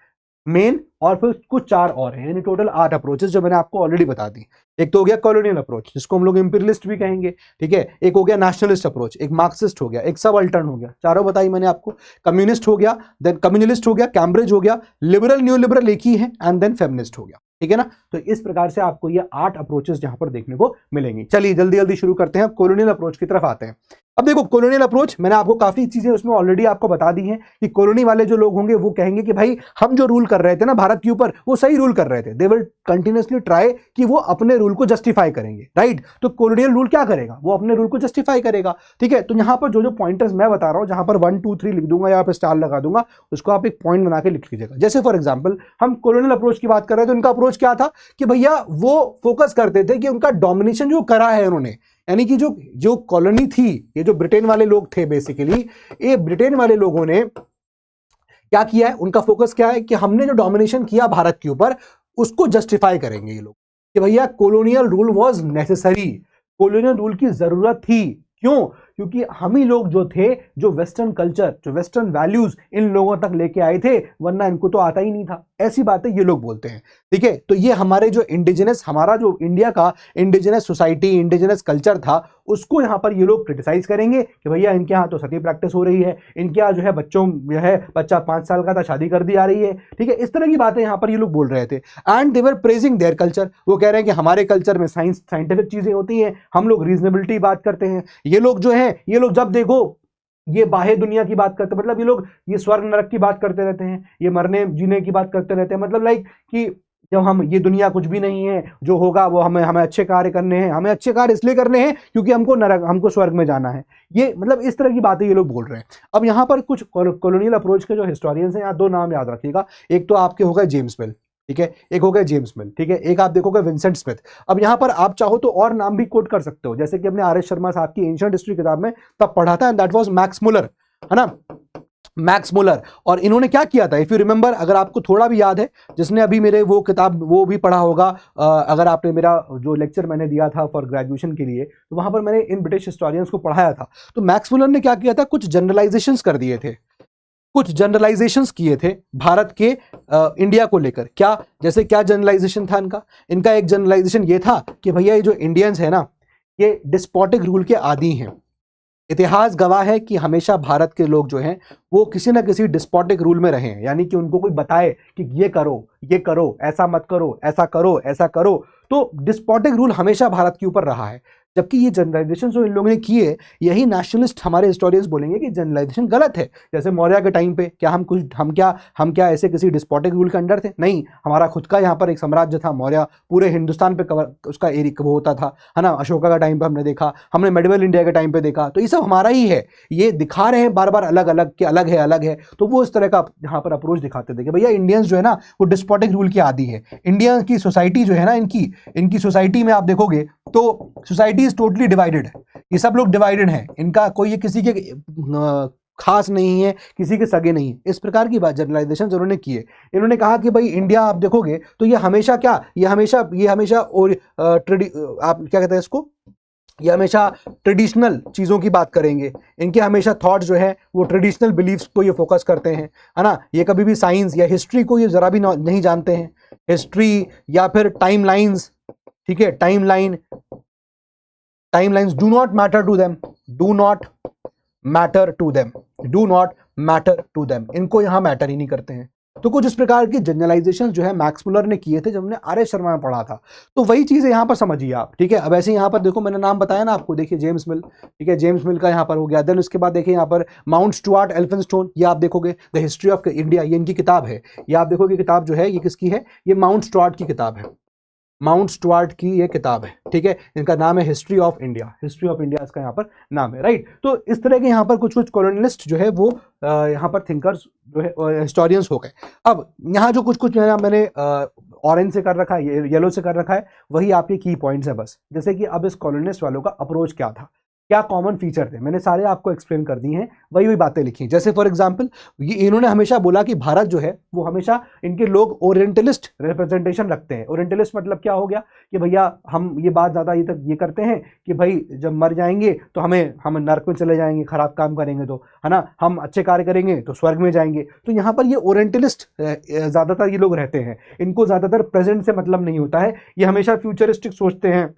मेन, और फिर कुछ 4 और हैं, यानी टोटल 8 अप्रोचेस जो मैंने आपको ऑलरेडी बता दी। एक तो हो गया कॉलोनियल अप्रोच जिसको हम लोग इंपीरियलिस्ट भी कहेंगे, ठीक है। एक हो गया नेशनलिस्ट अप्रोच, एक मार्क्सिस्ट हो गया, एक सबअल्टर्न हो गया, चारों बताई मैंने आपको। कम्युनिस्ट हो गया, देन कम्युनलिस्ट हो गया, कैम्ब्रिज हो गया, लिबरल न्यू लिबरल एक ही है, एंड देन फेमिनिस्ट हो गया। ठीक है ना, तो इस प्रकार से आपको ये 8 अप्रोचेस यहां पर देखने को मिलेंगी। चलिए जल्दी जल्दी शुरू करते हैं, कॉलोनियल अप्रोच की तरफ आते हैं। अब देखो कॉलोनियल अप्रोच, मैंने आपको काफी चीजें उसमें ऑलरेडी आपको बता दी हैं कि कॉलोनी वाले जो लोग होंगे वो कहेंगे कि भाई हम जो रूल कर रहे थे ना भारत के ऊपर, वो सही रूल कर रहे थे। दे विल कंटिन्यूअसली ट्राई कि वो अपने रूल को जस्टिफाई करेंगे, राइट। तो कॉलोनियल रूल क्या करेगा, वो अपने रूल को जस्टिफाई करेगा। ठीक है, तो यहां पर जो जो पॉइंटर्स मैं बता रहा हूं, जहां पर 1 2 3 लिख दूंगा या पे स्टार लगा दूंगा, उसको आप एक पॉइंट बना के लिख लीजिएगा। जैसे फॉर एग्जाम्पल हम कॉलोनियल अप्रोच की बात कर रहे थे, तो उनका अप्रोच क्या था कि भैया वो फोकस करते थे कि उनका डोमिनेशन जो करा है उन्होंने, यानी कि जो कॉलोनी थी, ये जो ब्रिटेन वाले लोग थे बेसिकली, ये ब्रिटेन वाले लोगों ने क्या किया है, उनका फोकस क्या है कि हमने जो डोमिनेशन किया भारत के ऊपर उसको जस्टिफाई करेंगे ये लोग कि भैया colonial rule was necessary, colonial rule की जरूरत थी। क्यों, क्योंकि हम ही लोग जो थे, जो वेस्टर्न कल्चर, जो वेस्टर्न वैल्यूज इन लोगों तक लेके आए थे, वरना इनको तो आता ही नहीं था। ऐसी बातें ये लोग बोलते हैं। ठीक है, तो ये हमारे जो इंडिजिनस, हमारा जो इंडिया का इंडिजिनस सोसाइटी, इंडिजिनस कल्चर था, उसको यहाँ पर ये लोग क्रिटिसाइज करेंगे कि भैया इनके यहाँ तो सती प्रैक्टिस हो रही है, इनके यहाँ जो है बच्चों जो है बच्चा 5 साल का था शादी कर दी जा रही है। ठीक है, इस तरह की बातें यहाँ पर ये लोग बोल रहे थे। And they were praising their culture, वो कह रहे हैं कि हमारे कल्चर में साइंटिफिक चीजें होती हैं, हम लोग रीजनेबिलिटी बात करते हैं। ये लोग जो है, ये लोग जब देखो ये बाह्य दुनिया की बात करते, मतलब ये लोग ये स्वर्ग नरक की बात करते रहते हैं, ये मरने जीने की बात करते रहते हैं, मतलब लाइक कि जब हम, ये दुनिया कुछ भी नहीं है, जो होगा वो हमें अच्छे कार्य करने हैं, हमें अच्छे कार्य इसलिए करने हैं क्योंकि हमको नरक, हमको स्वर्ग में जाना है। ये मतलब इस तरह की बातें ये लोग बोल रहे हैं। अब यहाँ पर कुछ कॉलोनियल अप्रोच के जो हिस्टोरियंस हैं, यहाँ 2 नाम याद रखिएगा। एक तो आपके हो गए जेम्स मिल, ठीक है, एक हो गया जेम्स मिल, ठीक है, एक आप देखोगे विंसेंट स्मिथ। अब यहां पर आप चाहो तो और नाम भी कोट कर सकते हो, जैसे कि हमने आर एस शर्मा साहब की एंशिएंट हिस्ट्री किताब में तब पढ़ा था, and that was Max Muller, है ना, मैक्स मुलर। और इन्होंने क्या किया था, इफ यू रिमेंबर, अगर आपको थोड़ा भी याद है, जिसने अभी मेरे वो किताब वो भी पढ़ा होगा, अगर आपने मेरा जो लेक्चर मैंने दिया था फॉर ग्रेजुएशन के लिए, तो वहां पर मैंने इन ब्रिटिश हिस्टोरियंस को पढ़ाया था। तो मैक्स मुलर ने क्या किया था, कुछ जनरलाइजेशंस कर दिए थे, कुछ जनरलाइजेशंस किए थे भारत के इंडिया को लेकर। क्या, जैसे क्या जनरलाइजेशन था इनका, इनका एक जनरलाइजेशन ये था कि भैया ये जो इंडियंस है ना, ये डिस्पोटिक रूल के आदी हैं। इतिहास गवाह है कि हमेशा भारत के लोग जो हैं वो किसी ना किसी डिस्पोटिक रूल में रहे हैं, यानी कि उनको कोई बताए कि ये करो, ऐसा मत करो, ऐसा करो, ऐसा करो, तो डिस्पोटिक रूल हमेशा भारत के ऊपर रहा है। जबकि ये जनरलाइजेशन जो इन लोगों ने किए, यही नेशनलिस्ट हमारे हिस्टोरियंस बोलेंगे कि जनरलाइजेशन गलत है। जैसे मौर्य के टाइम पे क्या हम क्या ऐसे किसी डिस्पोटिक रूल के अंडर थे? नहीं, हमारा खुद का यहाँ पर एक साम्राज्य था मौर्य, पूरे हिंदुस्तान पे कवर उसका एरिया वो होता था, है ना। अशोका का टाइम पे हमने देखा, हमने मेडिवल इंडिया के टाइम पे देखा, तो ये सब हमारा ही है। ये दिखा रहे हैं बार बार अलग अलग कि अलग है, तो वो इस तरह का यहाँ पर अप्रोच दिखाते थे कि भैया इंडियंस जो है ना वो डिस्पोटिक रूल की आदी है। इंडिया की सोसाइटी जो है ना, इनकी सोसाइटी में आप देखोगे तो सोसाइटी इज टोटली डिवाइडेड है। ये सब लोग डिवाइडेड हैं, इनका कोई ये किसी के खास नहीं है, किसी के सगे नहीं है। इस प्रकार की बात जनरलाइजेशन उन्होंने की है। इन्होंने कहा कि भाई इंडिया आप देखोगे तो ये हमेशा और आप क्या कहते हैं इसको, ये हमेशा ट्रेडिशनल चीज़ों की बात करेंगे। इनके हमेशा थॉट जो है वो ट्रेडिशनल बिलीफ्स को ये फोकस करते हैं, है ना। ये कभी भी साइंस या हिस्ट्री को ये ज़रा भी नहीं जानते हैं, हिस्ट्री या फिर टाइम लाइन्स, ठीक है, timelines do not matter to them, इनको यहां मैटर ही नहीं करते हैं। तो कुछ इस प्रकार की जनरलाइजेशन जो है मैक्स मुलर ने किए थे जब हमने आर्य शर्मा में पढ़ा था। तो वही चीजें यहां पर समझिए आप, ठीक है। अब ऐसे यहां पर देखो, मैंने नाम बताया ना आपको, देखिए जेम्स मिल, ठीक है, जेम्स मिल का यहां पर हो गया। देन उसके बाद देखिए यहां पर माउंट स्टुअर्ट एल्फिंस्टोन, ये आप देखोगे द हिस्ट्री ऑफ इंडिया, ये इनकी किताब है। ये आप देखोगे किताब जो है ये किसकी है, ये माउंट स्टुअर्ट की किताब है, माउंट स्टुअर्ट की ये किताब है, ठीक है। इनका नाम है हिस्ट्री ऑफ इंडिया, इसका यहाँ पर नाम है, राइट। तो इस तरह के यहाँ पर कुछ कॉलोनियलिस्ट जो है वो यहाँ पर थिंकर्स जो है हिस्टोरियंस हो गए। अब यहाँ जो कुछ मैंने ऑरेंज से कर रखा है, येलो से कर रखा है, वही आपके की पॉइंट्स है बस। जैसे कि अब इस कॉलोनियलिस्ट वालों का अप्रोच क्या था, क्या कॉमन फीचर थे, मैंने सारे आपको एक्सप्लेन कर दी हैं, वही बातें लिखी। जैसे फॉर एग्जांपल ये इन्होंने हमेशा बोला कि भारत जो है वो हमेशा, इनके लोग ओरिएंटलिस्ट रिप्रेजेंटेशन रखते हैं। ओरिएंटलिस्ट मतलब क्या हो गया कि भैया हम ये बात ज़्यादा ये करते हैं कि भाई जब मर जाएंगे तो हम नर्क में चले जाएंगे, खराब काम करेंगे तो, है ना, हम अच्छे कार्य करेंगे तो स्वर्ग में जाएंगे। तो यहाँ पर ये ओरिएंटलिस्ट ज़्यादातर ये लोग रहते हैं। इनको ज़्यादातर प्रेजेंट से मतलब नहीं होता है, ये हमेशा फ्यूचरिस्टिक सोचते हैं,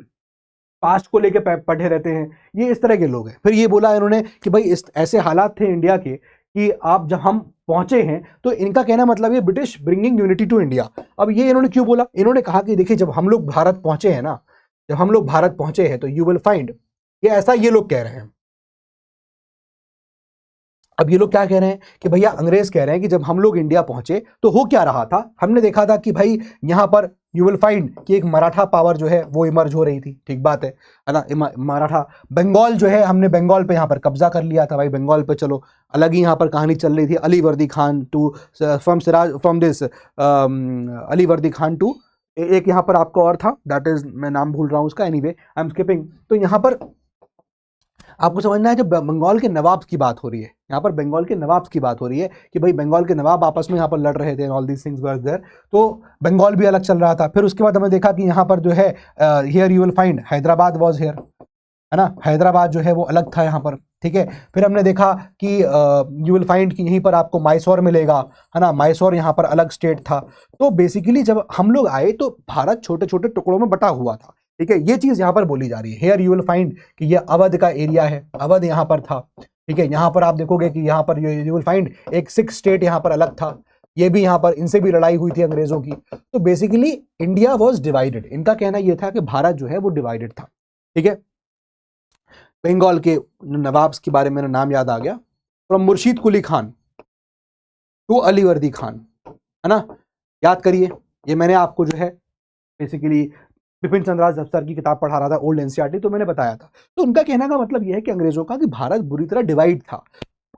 पास्ट को लेके पढ़े रहते हैं, ये इस तरह के लोग हैं। फिर ये बोला इन्होंने कि भाई इस ऐसे हालात थे इंडिया के कि आप जब हम पहुंचे हैं, तो इनका कहना मतलब ये British bringing unity to India. अब ये इन्होंने क्यों बोला, इन्होंने कहा कि देखिए जब हम लोग भारत पहुंचे हैं ना, तो यू विल फाइंड, ये ऐसा ये लोग कह रहे हैं। अब ये लोग क्या कह रहे हैं कि भैया अंग्रेज कह रहे हैं कि जब हम लोग इंडिया पहुंचे तो हो क्या रहा था, हमने देखा था कि भाई यहां पर यू विल फाइंड कि एक मराठा पावर जो है वो इमर्ज हो रही थी, ठीक बात है ना। मराठा बंगाल जो है, हमने बंगाल पे यहाँ पर कब्जा कर लिया था भाई। बंगाल पे चलो अलग ही यहाँ पर कहानी चल रही थी। अलीवर्दी खान टू अलीवर्दी खान टू एक यहाँ पर आपका और था, दैट इज मैं नाम भूल रहा हूँ उसका, एनीवे आई एम स्किपिंग। तो यहाँ पर आपको समझना है, जब बंगाल के नवाब की बात हो रही है, यहाँ पर बंगाल के नवाब की बात हो रही है कि भाई बंगाल के नवाब आपस में यहाँ पर लड़ रहे थे, all these things were there, तो बंगाल भी अलग चल रहा था। फिर उसके बाद हमने देखा कि यहाँ पर जो है here you will find Hyderabad was here, है ना, हैदराबाद जो है वो अलग था यहाँ पर, ठीक है। फिर हमने देखा कि यू विल फाइंड कि यहीं पर आपको मैसूर मिलेगा, है ना, मैसूर यहाँ पर अलग स्टेट था। तो बेसिकली जब हम लोग आए तो भारत छोटे छोटे टुकड़ों में बटा हुआ था, ठीक है। ये चीज यहाँ पर बोली जा रही है। हेयर यू विल फाइंड कि ये अवध का एरिया है, अवध यहाँ पर था, ठीक है। यहाँ पर आप देखोगे कि यहाँ पर यू विल फाइंड एक सिख स्टेट यहाँ पर अलग था, ये भी यहाँ पर इनसे भी लड़ाई हुई थी अंग्रेजों की। तो बेसिकली इंडिया वाज डिवाइडेड, इनका कहना यह था कि भारत जो है वो डिवाइडेड था, ठीक है। बंगाल के नवाब्स के बारे में नाम याद आ गया, फ्रॉम मुर्शीद कुली खान टू अलीवर्दी खान, है ना, याद करिए। ये मैंने आपको जो है बेसिकली बिपिन चंद्र दफ्तर की किताब पढ़ा रहा था, ओल्ड एनसीईआरटी, तो मैंने बताया था। तो उनका कहने का मतलब यह है कि अंग्रेजों का कि भारत बुरी तरह डिवाइड था।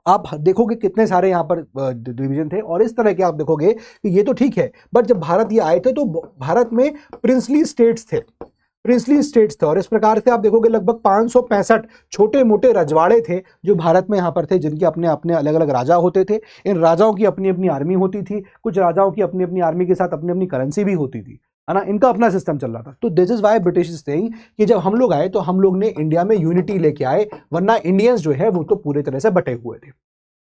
आप देखोगे कितने सारे यहाँ पर डिवीजन थे, और इस तरह के आप देखोगे कि ये तो ठीक है, बट जब भारत ये आए थे तो भारत में प्रिंसली स्टेट्स थे, और इस प्रकार से आप देखोगे लगभग 565 छोटे मोटे रजवाड़े थे जो भारत में यहाँ पर थे, जिनके अपने अपने अलग अलग राजा होते थे। इन राजाओं की अपनी अपनी आर्मी होती थी, कुछ राजाओं की अपनी अपनी आर्मी के साथ अपनी अपनी करेंसी भी होती थी, है ना, इनका अपना सिस्टम चल रहा था। तो this is why British is saying कि जब हम लोग आए तो हम लोग ने इंडिया में यूनिटी लेके आए, वरना इंडियंस जो है वो तो पूरे तरह से बटे हुए थे।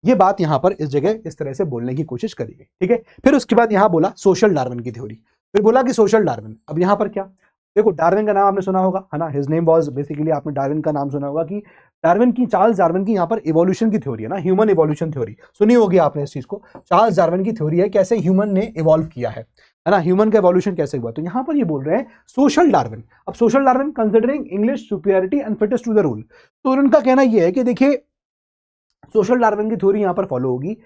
ये बात यहाँ पर इस जगह इस तरह से बोलने की कोशिश करी गई, ठीक है। फिर उसके बाद यहाँ बोला सोशल डार्विन की थ्योरी, फिर बोला कि सोशल डार्विन। अब यहाँ पर क्या, देखो डार्विन का नाम आपने सुना होगा, है ना, हिज नेम वाज, बेसिकली आपने डार्विन का नाम सुना होगा कि चार्ल्स डार्विन की यहाँ पर इवोल्यूशन की थ्योरी है ना, ह्यूमन इवोल्यूशन थ्योरी सुनी होगी आपने इस चीज को। चार्ल्स डार्विन की थ्योरी है कैसे ह्यूमन ने इवॉल्व किया है है ना, ह्यूमन का एवोल्यूशन कैसे हुआ। तो यहां पर ये बोल रहे हैं सोशल डार्विन। अब social Darwin considering English superiority and fittest to the rule. तो उनका कहना यह है कि देखिए सोशल डार्विन की थ्योरी यहां पर फॉलो होगी।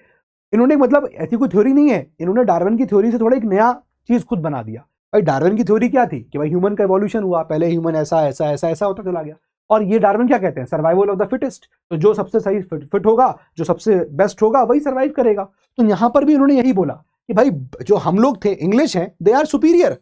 इन्होंने मतलब ऐसी कोई थ्योरी नहीं है, इन्होंने डार्विन की थ्योरी से थोड़ा एक नया चीज खुद बना दिया। भाई डार्विन की थ्योरी क्या थी कि भाई ह्यूमन का एवोल्यूशन हुआ, पहले ह्यूमन ऐसा ऐसा ऐसा ऐसा होता चला गया, और ये डार्विन क्या कहते हैं, सर्वाइवल ऑफ द फिटेस्ट। तो जो सबसे सही फिट होगा, जो सबसे बेस्ट होगा, वही सर्वाइव करेगा। तो यहां पर भी इन्होंने यही बोला कि भाई जो हम लोग थे इंग्लिश हैं, दे आर सुपीरियर,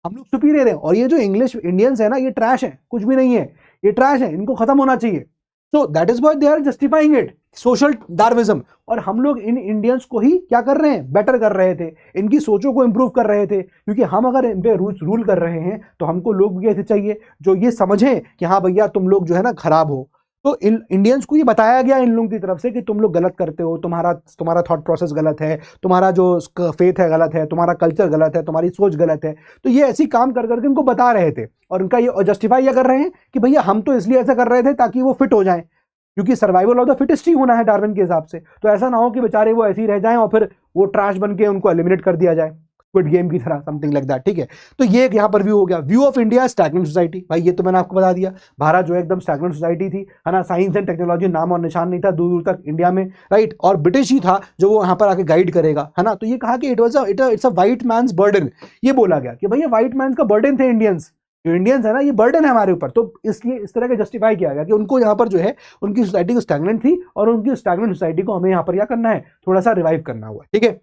हम लोग सुपीरियर हैं, और ये जो इंग्लिश इंडियंस है ना, ये ट्रैश है, कुछ भी नहीं है, ये ट्रैश है, इनको खत्म होना चाहिए। So that is why they are justifying it, social Darwinism. और हम लोग इन इंडियंस को ही क्या कर रहे हैं, बेटर कर रहे थे, इनकी सोचों को इंप्रूव कर रहे थे, क्योंकि हम अगर इन पे रूल कर रहे हैं तो हमको लोग भी ऐसे चाहिए जो ये समझें कि हाँ भैया तुम लोग जो है ना खराब हो। तो इन इंडियंस को ये बताया गया इन लोगों की तरफ से कि तुम लोग गलत करते हो, तुम्हारा थॉट प्रोसेस गलत है, तुम्हारा जो फेथ है गलत है, तुम्हारा कल्चर गलत है, तुम्हारी सोच गलत है। तो ये ऐसी काम कर करके इनको बता रहे थे, और उनका ये जस्टिफाई ये कर रहे हैं कि भैया हम तो इसलिए ऐसा कर रहे थे ताकि वो फिट हो जाएं, क्योंकि सर्वाइवल ऑफ द फिटेस्ट ही होना है डार्विन के हिसाब से। तो ऐसा ना हो कि बेचारे वो ऐसे ही रह जाएं और फिर वो ट्रैश बन के उनको एलिमिनेट कर दिया जाए, स्क्विड गेम की तरह, समथिंग लाइक दैट। ठीक है, तो ये एक यहाँ पर व्यू हो गया। View of India stagnant society, भाई ये तो मैंने आपको बता दिया, भारत जो है एकदम स्टैग्नेंट सोसाइटी थी, है ना, साइंस एंड टेक्नोलॉजी नाम और निशान नहीं था दूर दूर तक इंडिया में, राइट, और ब्रिटिश ही था जो वो यहाँ पर आके गाइड करेगा, है ना। तो ये कहा कि it's a white man's burden, ये बोला गया कि भैया व्हाइट मैन का बर्डन थे इंडियंस, जो इंडियंस है ना, ये बर्डन है हमारे ऊपर। तो इसलिए इस तरह के जस्टिफाई किया गया कि उनको यहाँ पर जो है उनकी सोसाइटी को स्टैग्नेंट थी, और उनकी स्टैग्नेंट सोसाइटी को हमें यहाँ पर क्या करना है, थोड़ा सा रिवाइव करना हुआ। ठीक है,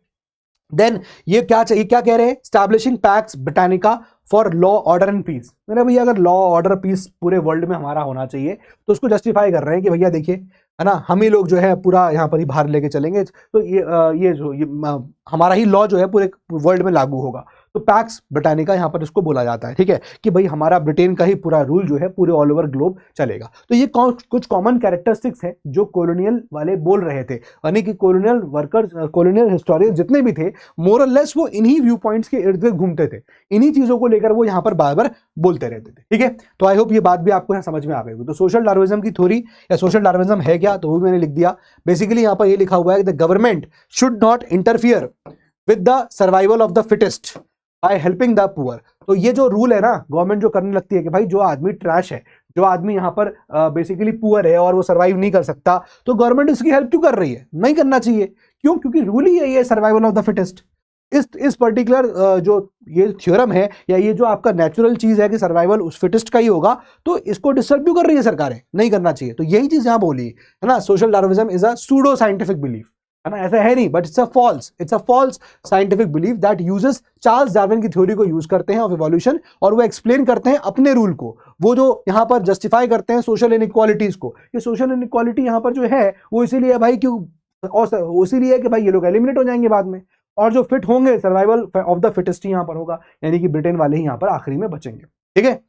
देन ये क्या चाहिए, क्या कह रहे हैं, establishing pax Britannica for law order and peace. मेरा भैया अगर लॉ ऑर्डर पीस पूरे वर्ल्ड में हमारा होना चाहिए, तो उसको जस्टिफाई कर रहे हैं कि भैया देखिए, है ना, हम ही लोग जो है पूरा यहाँ पर ही बाहर लेके चलेंगे, तो ये हमारा ही लॉ जो है पूरे वर्ल्ड में लागू होगा। तो पैक्स ब्रिटानिका यहाँ पर इसको बोला जाता है। ठीक है, कि भाई हमारा ब्रिटेन का ही पूरा रूल जो है पूरे ऑल ओवर ग्लोब चलेगा। तो ये कुछ कॉमन कैरेक्टरिस्टिक्स हैं जो कॉलोनियल वाले बोल रहे थे, यानी कि कॉलोनियल वर्कर्स, कॉलोनियल हिस्टोरियन जितने भी थे, मोर और लेस वो इन्हीं व्यू पॉइंट्स के इर्द गिर्द घूमते थे, इन्हीं चीजों को लेकर वो यहाँ पर बार बार बोलते रहते थे। ठीक है, तो आई होप ये बात भी आपको यहाँ समझ में आ गई। तो सोशल डार्विज्म की थ्योरी या सोशल डार्विज्म है क्या, तो वो भी मैंने लिख दिया। बेसिकली यहाँ पर ये लिखा हुआ है कि the government should not interfere with the survival of the fittest by helping the poor. तो ये जो रूल है ना, गवर्नमेंट जो करने लगती है कि भाई जो आदमी ट्रैश है, जो आदमी यहाँ पर बेसिकली पुअर है और वो सर्वाइव नहीं कर सकता, तो गवर्नमेंट उसकी हेल्प क्यों कर रही है, नहीं करना चाहिए। क्यों, क्योंकि रूल ही यही है, सर्वाइवल ऑफ द फिटेस्ट। इस पर्टिकुलर जो ये थ्योरम है या ये जो आपका नेचुरल चीज है कि सर्वाइवल उस फिटेस्ट का ही होगा, तो इसको डिस्टर्ब क्यों कर रही है सरकारें, नहीं करना चाहिए। तो यही चीज यहां बोली है ना, social Darwinism is a pseudo scientific belief, है ना, ऐसा है नहीं, but it's a false scientific belief that uses Charles Darwin की थ्योरी को यूज करते हैं ऑफ इवोल्यूशन, और वो एक्सप्लेन करते हैं अपने रूल को। वो जो यहाँ पर जस्टिफाई करते हैं सोशल इनइक्वालिटीज को, ये सोशल इनइक्वालिटी यहाँ पर जो है वो इसीलिए है भाई, क्यों, और इसीलिए कि भाई ये लोग एलिमिनेट हो जाएंगे बाद में, और जो फिट होंगे सर्वाइवल ऑफ द फिटेस्ट यहाँ पर होगा, यानी कि ब्रिटेन वाले ही यहाँ पर आखिरी में बचेंगे। ठीक है,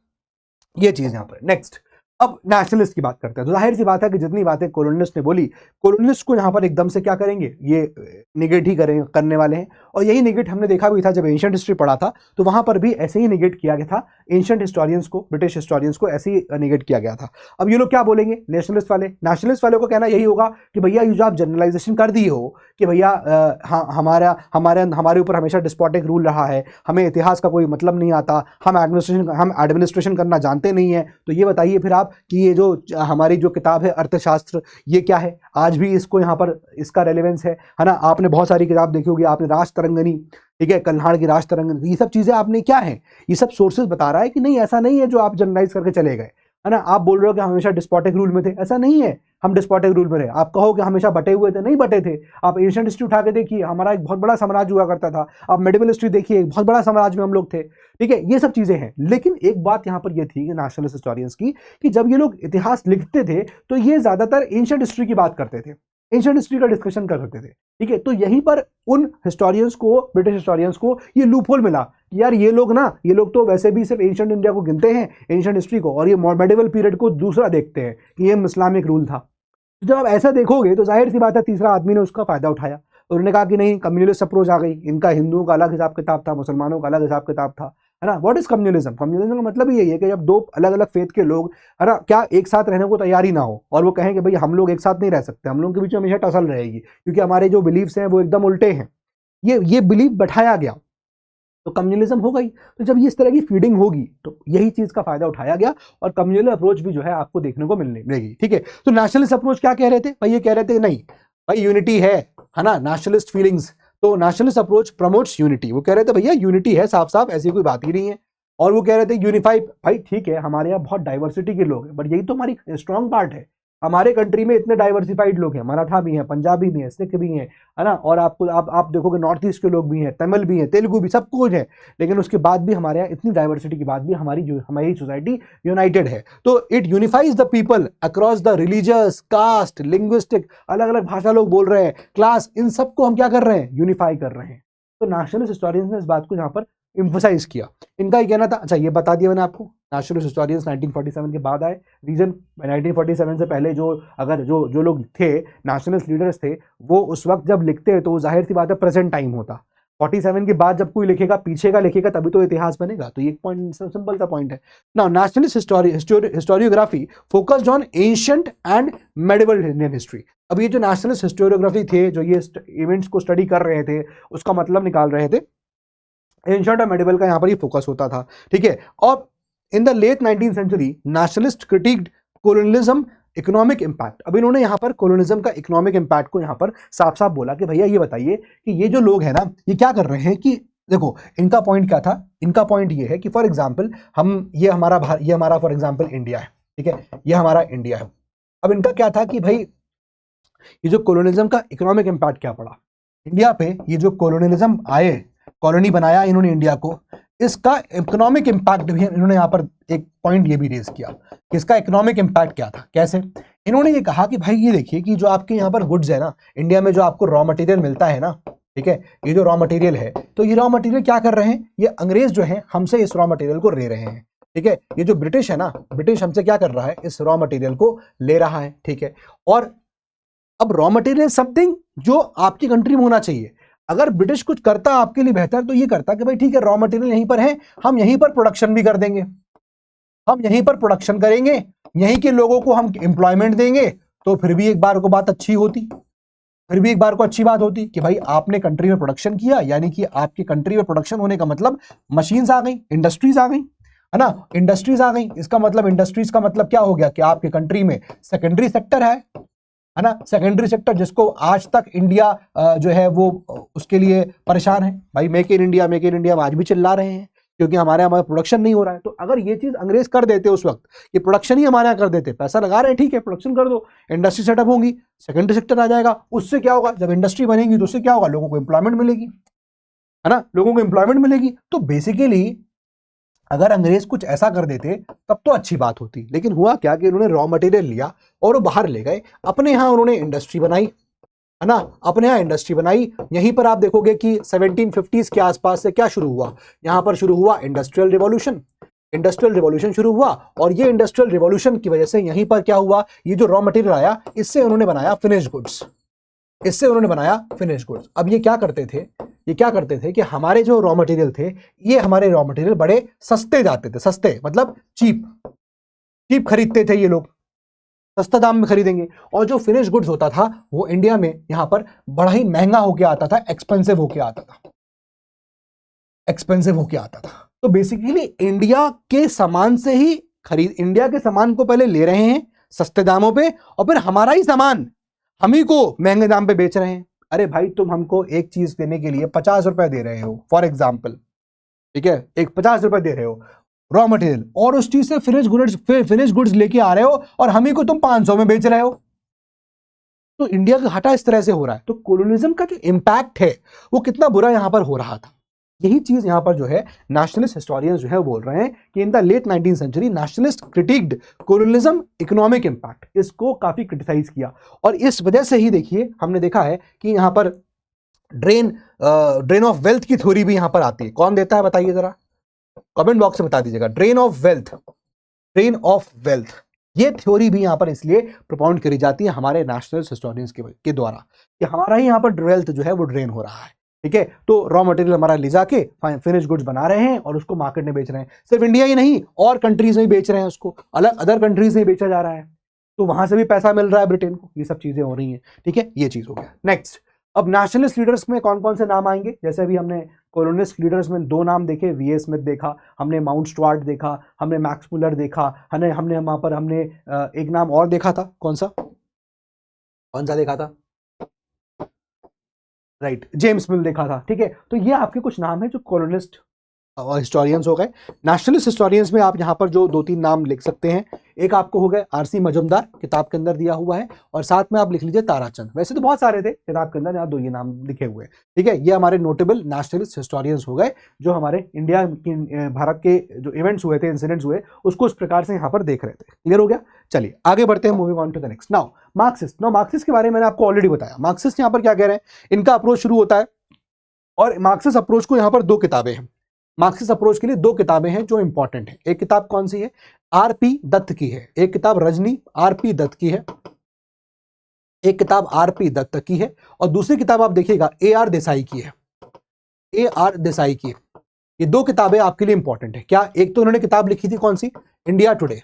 ये चीज यहाँ पर। नेक्स्ट, अब नेशनलिस्ट की बात करते हैं। तो जाहिर सी बात है कि जितनी बातें कॉलोनिस्ट ने बोली, कॉलोनिस्ट को यहाँ पर एकदम से क्या करेंगे, ये निगेट ही करने वाले हैं। और यही निगेट हमने देखा भी था जब एंशिएंट हिस्ट्री पढ़ा था, तो वहां पर भी ऐसे ही निगेट किया गया था एंशिएंट हिस्टोरियंस को, ब्रिटिश हिस्टोरियंस को ऐसे ही निगेट किया गया था। अब ये लोग क्या बोलेंगे, नेशनलिस्ट वाले को कहना यही होगा कि भैया ये जो आप जनरलाइजेशन कर दिए हो कि भैया हमारे ऊपर हमेशा डिस्पोटिक रूल रहा है, हमें इतिहास का कोई मतलब नहीं आता, हम एडमिनिस्ट्रेशन करना जानते नहीं है, तो ये बताइए फिर आप कि ये जो हमारी जो किताब है अर्थशास्त्र, ये क्या है, आज भी इसको यहाँ पर इसका रेलेवेंस है ना। आपने बहुत सारी किताब देखी होगी, आपने राज तरंगनी, ठीक है, कल्हाड़ की राज तरंगनी, ये सब चीजें आपने क्या है, ये सब सोर्सेज बता रहा है कि नहीं ऐसा नहीं है जो आप जनरलाइज करके चले गए, है ना। आप बोल रहे हो कि हमेशा डिस्पोटिक रूल में थे, ऐसा नहीं है हम डिस्पोटिक रूल में रहे। आप कहो कि हमेशा बटे हुए थे, नहीं बटे थे। आप एशियन हिस्ट्री उठा के देखिए, हमारा एक बहुत बड़ा साम्राज्य हुआ करता था। आप मेडिवल हिस्ट्री देखिए, एक बहुत बड़ा साम्राज्य में हम लोग थे। ठीक है, ये सब चीजें हैं। लेकिन एक बात यहाँ पर यह थी कि नेशनलिस्ट हिस्टोरियंस की, कि जब ये लोग इतिहास लिखते थे तो ये ज्यादातर एंशिएंट हिस्ट्री की बात करते थे, एंशिएंट हिस्ट्री का डिस्कशन कर सकते थे। ठीक है, तो यहीं पर उन हिस्टोरियंस को, ब्रिटिश हिस्टोरियंस को ये लूपहोल मिला कि यार ये लोग तो वैसे भी सिर्फ एंशिएंट इंडिया को गिनते हैं, एंशिएंट हिस्ट्री को, और ये मेडिवल पीरियड को दूसरा देखते हैं कि ये इस्लामिक रूल था। तो जब आप ऐसा देखोगे तो जाहिर सी बात है तीसरा आदमी ने उसका फायदा उठाया, उन्होंने कहा कि नहीं, कम्युनलिस्ट अप्रोच आ गई, इनका हिंदुओं का अलग हिसाब किताब था, मुसलमानों का अलग हिसाब किताब था, है ना। व्हाट इज कम्युनिज्म, कम्युनिज्म का मतलब यही है कि जब दो अलग अलग फेथ के लोग, है ना, क्या एक साथ रहने को तैयार ही ना हो, और वो कहें कि भाई हम लोग एक साथ नहीं रह सकते, हम लोगों के बीच में हमेशा टसल रहेगी, क्योंकि हमारे जो बिलीव्स हैं वो एकदम उल्टे हैं। ये बिलीव बैठाया गया, तो कम्युनलिज्म होगा ही। तो जब ये इस तरह की फीडिंग होगी तो यही चीज का फायदा उठाया गया और कम्युनल अप्रोच भी जो है आपको देखने को मिलेगी। ठीक है, तो नेशनलिस्ट अप्रोच क्या कह रहे थे भाई, ये कह रहे थे नहीं भाई यूनिटी है ना, नेशनलिस्ट फीलिंग्स, तो नेशनलिस्ट अप्रोच प्रमोट्स यूनिटी। वो कह रहे थे भैया यूनिटी है साफ साफ, ऐसी कोई बात ही नहीं है। और वो कह रहे थे यूनिफाई, भाई ठीक है हमारे यहाँ बहुत डाइवर्सिटी के लोग हैं, बट यही तो हमारी स्ट्रॉन्ग पार्ट है। हमारे कंट्री में इतने डाइवर्सिफाइड लोग हैं, मराठा भी हैं, पंजाबी भी हैं, सिख भी हैं, है ना, और आपको आप देखोगे नॉर्थ ईस्ट के लोग भी हैं, तमिल भी हैं, तेलुगु भी, सब कुछ है। लेकिन उसके बाद भी हमारे यहाँ इतनी डाइवर्सिटी के बाद भी हमारी सोसाइटी यूनाइटेड है। तो it unifies the people across the religious, caste, linguistic, अलग अलग भाषा लोग बोल रहे हैं, क्लास, इन सबको हम क्या कर रहे हैं, यूनिफाई कर रहे हैं। तो नेशनलिस्ट हिस्टोरियंस ने इस बात को यहाँ पर इम्फोसाइज किया। इनका ही कहना था, अच्छा ये बता दिया मैंने आपको, नेशनलिस्ट हिस्टोरियंस 1947 के बाद आए। रीजन 1947 से पहले जो लोग थे, नेशनलिस्ट लीडर्स थे, वो उस वक्त जब लिखते तो वो जाहिर सी बात है प्रेजेंट टाइम होता। 47 के बाद जब कोई लिखेगा, पीछे का लिखेगा, तभी तो इतिहास बनेगा। तो ये एक पॉइंट, सिंपल सा पॉइंट है। Now nationalist historiography focused on ancient and medieval Indian history. अब ये जो नेशनलिस्ट हिस्टोरियोग्राफी थे, जो ये इवेंट्स को स्टडी कर रहे थे, उसका मतलब निकाल रहे थे, एंशिएंट और मेडिवल का यहाँ पर ही फोकस होता था। ठीक है, और in the late 19th century nationalist criticised colonialism economic impact. अब इन्होंने यहाँ पर कोलोनिज्म का इकोनॉमिक इंपैक्ट को यहाँ पर साफ साफ बोला कि भैया ये बताइए कि ये जो लोग हैं ना, ये क्या कर रहे हैं, कि देखो इनका पॉइंट क्या था, इनका पॉइंट ये है कि फॉर एग्जांपल ये हमारा फॉर एग्जांपल इंडिया है, ठीक है, ये हमारा इंडिया है। अब इनका क्या था कि भाई ये जो कोलोनिज्म का इकोनॉमिक इंपैक्ट क्या पड़ा इंडिया पे, ये जो कोलोनियलिज्म आए, कॉलोनी बनाया इन्होंने इंडिया को, इसका इकोनॉमिक इंपैक्ट भी इन्होंने यहाँ पर एक पॉइंट ये भी रेज किया कि इसका इकोनॉमिक इंपैक्ट क्या था, कैसे। इन्होंने ये कहा कि भाई ये देखिए कि जो आपके यहाँ पर गुड्स है ना, इंडिया में जो आपको रॉ मटेरियल मिलता है ना, ठीक है, ये जो रॉ मटेरियल है, तो ये रॉ मटेरियल क्या कर रहे हैं, ये अंग्रेज जो है हमसे इस रॉ मटेरियल को ले रहे हैं। ठीक है, ये जो ब्रिटिश है ना, ब्रिटिश हमसे क्या कर रहा है, इस रॉ मटेरियल को ले रहा है। ठीक है, और अब रॉ मटेरियल समथिंग जो आपकी कंट्री में होना चाहिए। अगर ब्रिटिश कुछ करता आपके लिए बेहतर, तो ये करता कि भाई ठीक है रॉ मटेरियल यहीं पर है, हम यहीं पर प्रोडक्शन भी कर देंगे, हम यहीं पर प्रोडक्शन करेंगे, यहीं के लोगों को हम एम्प्लॉयमेंट देंगे, तो फिर भी एक बार को बात अच्छी होती, फिर भी एक बार को अच्छी बात होती कि भाई आपने कंट्री में प्रोडक्शन किया, यानी कि आपकी कंट्री में प्रोडक्शन होने का मतलब मशीन्स आ गई, इंडस्ट्रीज आ गई, है ना, इंडस्ट्रीज आ गई। इसका मतलब इंडस्ट्रीज का मतलब क्या हो गया कि आपके कंट्री में सेकेंडरी सेक्टर है ना, सेकेंडरी सेक्टर जिसको आज तक इंडिया जो है वो उसके लिए परेशान है। भाई मेक इन इंडिया आज भी चिल्ला रहे हैं, क्योंकि हमारे प्रोडक्शन नहीं हो रहा है। तो अगर ये चीज अंग्रेज कर देते उस वक्त, ये प्रोडक्शन ही हमारे यहाँ कर देते, पैसा लगा रहे हैं ठीक है प्रोडक्शन कर दो, इंडस्ट्री सेटअप होंगी, सेकेंडरी सेक्टर आ जाएगा, उससे क्या होगा, जब इंडस्ट्री बनेगी तो उससे क्या होगा, लोगों को एम्प्लॉयमेंट मिलेगी, है ना, लोगों को एम्प्लॉयमेंट मिलेगी। तो बेसिकली अगर अंग्रेज कुछ ऐसा कर देते तब तो अच्छी बात होती, लेकिन हुआ क्या कि उन्होंने रॉ मटेरियल लिया और वो बाहर ले गए, अपने यहाँ उन्होंने इंडस्ट्री बनाई, है ना, अपने यहाँ इंडस्ट्री बनाई। यहीं पर आप देखोगे कि 1750s के आसपास से क्या शुरू हुआ, यहाँ पर शुरू हुआ इंडस्ट्रियल रिवॉल्यूशन शुरू हुआ। और ये इंडस्ट्रियल रिवॉल्यूशन की वजह से यहीं पर क्या हुआ, ये जो रॉ मटेरियल आया, इससे उन्होंने बनाया फिनिश गुड्स, अब ये क्या करते थे कि हमारे जो रॉ मटेरियल थे, ये हमारे रॉ मटेरियल बड़े सस्ते जाते थे, सस्ते मतलब चीप खरीदते थे, ये लोग सस्ता दाम में खरीदेंगे। और जो फिनिश गुड्स होता था वो इंडिया में यहां पर बड़ा ही महंगा होके आता था, एक्सपेंसिव होके आता था। तो बेसिकली इंडिया के सामान से ही इंडिया के सामान को पहले ले रहे हैं सस्ते दामों पे, और फिर हमारा ही सामान हम ही को महंगे दाम पे बेच रहे हैं। अरे भाई तुम हमको एक चीज देने के लिए 50 रुपए दे रहे हो फॉर एग्जाम्पल, ठीक है, एक 50 रुपए दे रहे हो रॉ मटेरियल, और उस चीज से फिनिश गुड्स लेके आ रहे हो और हम ही को तुम 500 में बेच रहे हो। तो इंडिया का घाटा इस तरह से हो रहा है। तो कोलोनिज्म का जो इंपैक्ट है वो कितना बुरा यहां पर हो रहा था, यही चीज यहां पर जो है नेशनलिस्ट हिस्टोरियंस जो है बोल रहे हैं कि in the late 19th century nationalist criticised colonialism economic impact, इसको काफी क्रिटिसाइज किया। और इस वजह से ही देखिए हमने देखा है कि यहां पर ड्रेन ऑफ वेल्थ की थ्योरी भी यहां पर आती है। कौन देता है बताइए जरा, कमेंट बॉक्स में बता दीजिएगा। ड्रेन ऑफ वेल्थ ये थ्योरी भी यहां पर इसलिए प्रोपाउंड करी जाती है हमारे नेशनलिस्ट हिस्टोरियंस के द्वारा कि हमारा ही यहां पर वेल्थ जो है वो ड्रेन हो रहा है। ठीक है, तो रॉ मटेरियल हमारा ले जाके फिनिश गुड्स बना रहे हैं और उसको मार्केट में बेच रहे हैं। सिर्फ इंडिया ही नहीं, और कंट्रीज में बेच रहे हैं उसको, अलग अदर कंट्रीज में बेचा जा रहा है, तो वहां से भी पैसा मिल रहा है ब्रिटेन को। ये सब चीजें हो रही हैं। ठीक है, ये चीज हो गया। नेक्स्ट, अब नेशनलिस्ट लीडर्स में कौन कौन से नाम आएंगे, जैसे अभी हमने कॉलोनिस्ट लीडर्स में 2 नाम देखे, वीए स्मिथ देखा, हमने माउंट स्टुअर्ट देखा, हमने मैक्स मुलर देखा, हमने वहां पर हमने एक नाम और देखा था, कौन सा देखा था, राइट, जेम्स मिल देखा था। ठीक है, तो ये आपके कुछ नाम है जो कॉलोनिस्ट हिस्टोरियंस हो गए। नेशनलिस्ट हिस्टोरियंस में आप यहाँ पर जो 2-3 नाम लिख सकते हैं, एक आपको हो गए आरसी मजुमदार, किताब के अंदर दिया हुआ है, और साथ में आप लिख लीजिए ताराचंद। वैसे तो बहुत सारे थे किताब के अंदर, यहाँ 2 ये नाम लिखे हुए हैं। ठीक है, ये हमारे नोटेबल नेशनलिस्ट हिस्टोरियंस हो गए जो हमारे इंडिया की भारत के जो इवेंट्स हुए थे, इंसिडेंट्स हुए, उसको इस प्रकार से यहाँ पर देख रहे थे। क्लियर हो गया? चलिए आगे बढ़ते हैं, moving on to the next. Now Marxist. Now Marxist के बारे में मैंने आपको ऑलरेडी बताया। मार्क्सिस्ट यहाँ पर क्या कह रहे हैं, इनका अप्रोच शुरू होता है, और मार्क्सिस्ट अप्रोच को यहाँ पर 2 किताबें हैं। मार्क्सिस्ट अप्रोच के लिए 2 किताबें हैं जो इंपॉर्टेंट है। एक किताब कौन सी है, आरपी दत्त की है, एक किताब रजनी आरपी दत्त की है, एक किताब आरपी दत्त की है, और दूसरी किताब आप देखिएगा AR देसाई की है, AR देसाई की है। ये 2 किताबें आपके लिए इंपॉर्टेंट है। क्या, एक तो इन्होंने किताब लिखी थी कौन सी, इंडिया टुडे,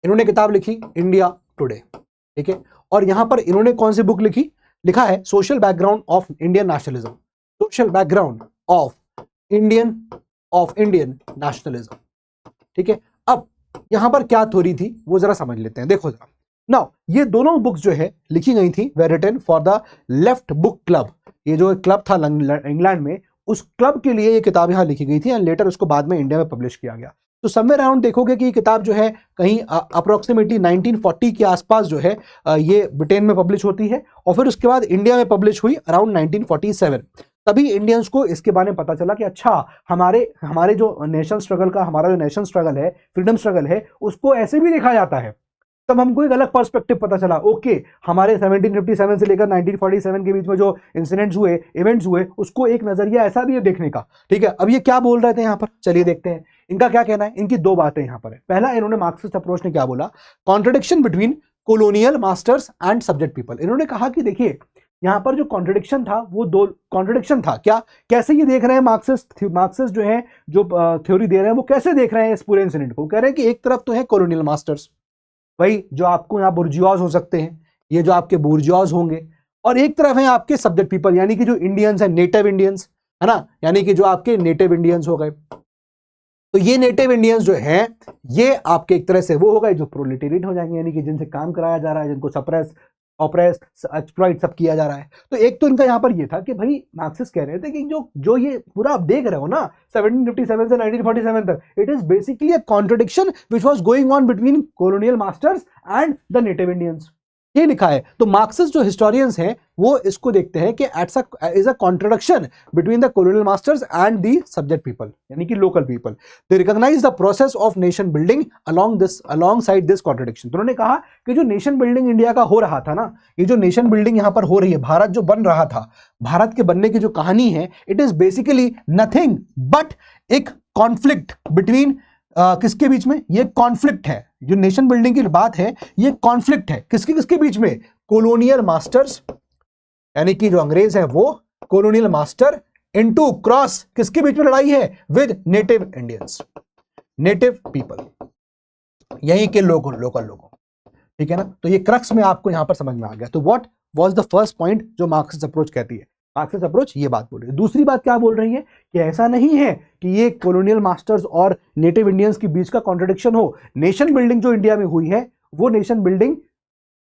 इन्होंने किताब लिखी इंडिया टुडे। ठीक है, और यहां पर इन्होंने कौन सी बुक लिखी, लिखा है social background of Indian nationalism, social background of Indian nationalism. ठीक है, अब यहां पर क्या थ्योरी थी वो जरा समझ लेते हैं। देखो जरा, नाउ ये दोनों बुक्स जो है लिखी गई थी, वे written for the Left Book Club. ये जो क्लब था इंग्लैंड में, उस क्लब के लिए ये किताब यहां लिखी गई थी, एंड लेटर उसको बाद में इंडिया में पब्लिश किया गया। तो समवेयर अराउंड देखोगे कि ये किताब जो है कहीं अप्रोक्सीमेटली 1940 के आसपास जो है ये ब्रिटेन में पब्लिश होती है, और फिर उसके बाद इंडिया में पब्लिश हुई अराउंड 1947। तभी इंडियंस को इसके बारे में पता चला कि अच्छा, हमारे जो नेशनल स्ट्रगल का, हमारा जो नेशनल स्ट्रगल है, फ्रीडम स्ट्रगल है, उसको ऐसे भी देखा जाता है। तब हमको एक अलग पर्सपेक्टिव पता चला। ओके, हमारे 1757 से लेकर 1947 के बीच में जो इंसिडेंट्स हुए, इवेंट्स हुए, उसको एक नजरिया ऐसा भी है देखने का। ठीक है, अब ये क्या बोल रहे थे यहाँ पर, चलिए देखते हैं इनका क्या कहना है। इनकी 2 बातें यहाँ पर है। पहला, इन्होंने मार्क्सिस्ट अप्रोच ने क्या बोला, contradiction between colonial masters and subject people. इन्होंने कहा कि देखिए, यहां पर जो कॉन्ट्रडिक्शन था वो 2 कॉन्ट्रडिक्शन था। क्या, कैसे ये देख रहे हैं मार्क्सिस्ट जो है, जो थ्योरी दे रहे हैं, वो कैसे देख रहे हैं इस पूरे इंसिडेंट को। कह रहे हैं कि एक तरफ तो है कॉलोनियल मास्टर्स, वही जो आपको यहाँ बुर्जुआज हो सकते हैं, ये जो आपके बुर्जुआज होंगे, और एक तरफ है आपके सब्जेक्ट पीपल, यानी कि जो इंडियंस है, नेटिव इंडियंस, है ना, यानी कि जो आपके नेटिव इंडियंस हो गए। तो ये नेटिव इंडियंस जो हैं, ये आपके एक तरह से वो हो गए जो प्रोलेटेरिएट हो जाएंगे, यानी कि जिनसे काम कराया जा रहा है, जिनको सप्रेस, ऑप्रेस, एक्सप्लॉइट सब किया जा रहा है। तो एक तो इनका यहां पर ये था कि भाई मार्क्सिस्ट कह रहे थे कि जो ये पूरा आप देख रहे हो ना 1757 से 1947 तक, it is basically a contradiction which was going on between colonial masters and the native Indians. ये लिखा है। तो मार्क्सिस्ट जो हिस्टोरियंस हैं वो इसको देखते हैं कि is a contradiction between the colonial masters and the subject people, यानी कि local people. They recognise the process of nation building alongside this contradiction. तो उन्होंने कहा कि जो नेशन बिल्डिंग इंडिया का हो रहा था ना, ये जो नेशन बिल्डिंग यहां पर हो रही है, भारत जो बन रहा था, भारत के बनने की जो कहानी है, it is basically nothing but एक कॉन्फ्लिक्ट बिटवीन किसके बीच में, ये कॉन्फ्लिक्ट है। जो नेशन बिल्डिंग की बात है, ये कॉन्फ्लिक्ट है किसके किसके बीच में, कॉलोनियल मास्टर्स, यानी कि जो अंग्रेज है वो, कॉलोनियल मास्टर इनटू क्रॉस किसके बीच में लड़ाई है, with native Indians, native people, यहीं के लोकल लोगों। ठीक है ना, तो ये क्रक्स में आपको यहां पर समझ में आ गया। तो what was the first point जो मार्क्सिस्ट अप्रोच कहती है, मार्क्सिस्ट अप्रोच ये बात बोल रही है। दूसरी बात क्या बोल रही है कि ऐसा नहीं है कि ये कॉलोनियल मास्टर्स और नेटिव इंडियंस के बीच का कॉन्ट्रडिक्शन हो। नेशन बिल्डिंग जो इंडिया में हुई है, वो नेशन बिल्डिंग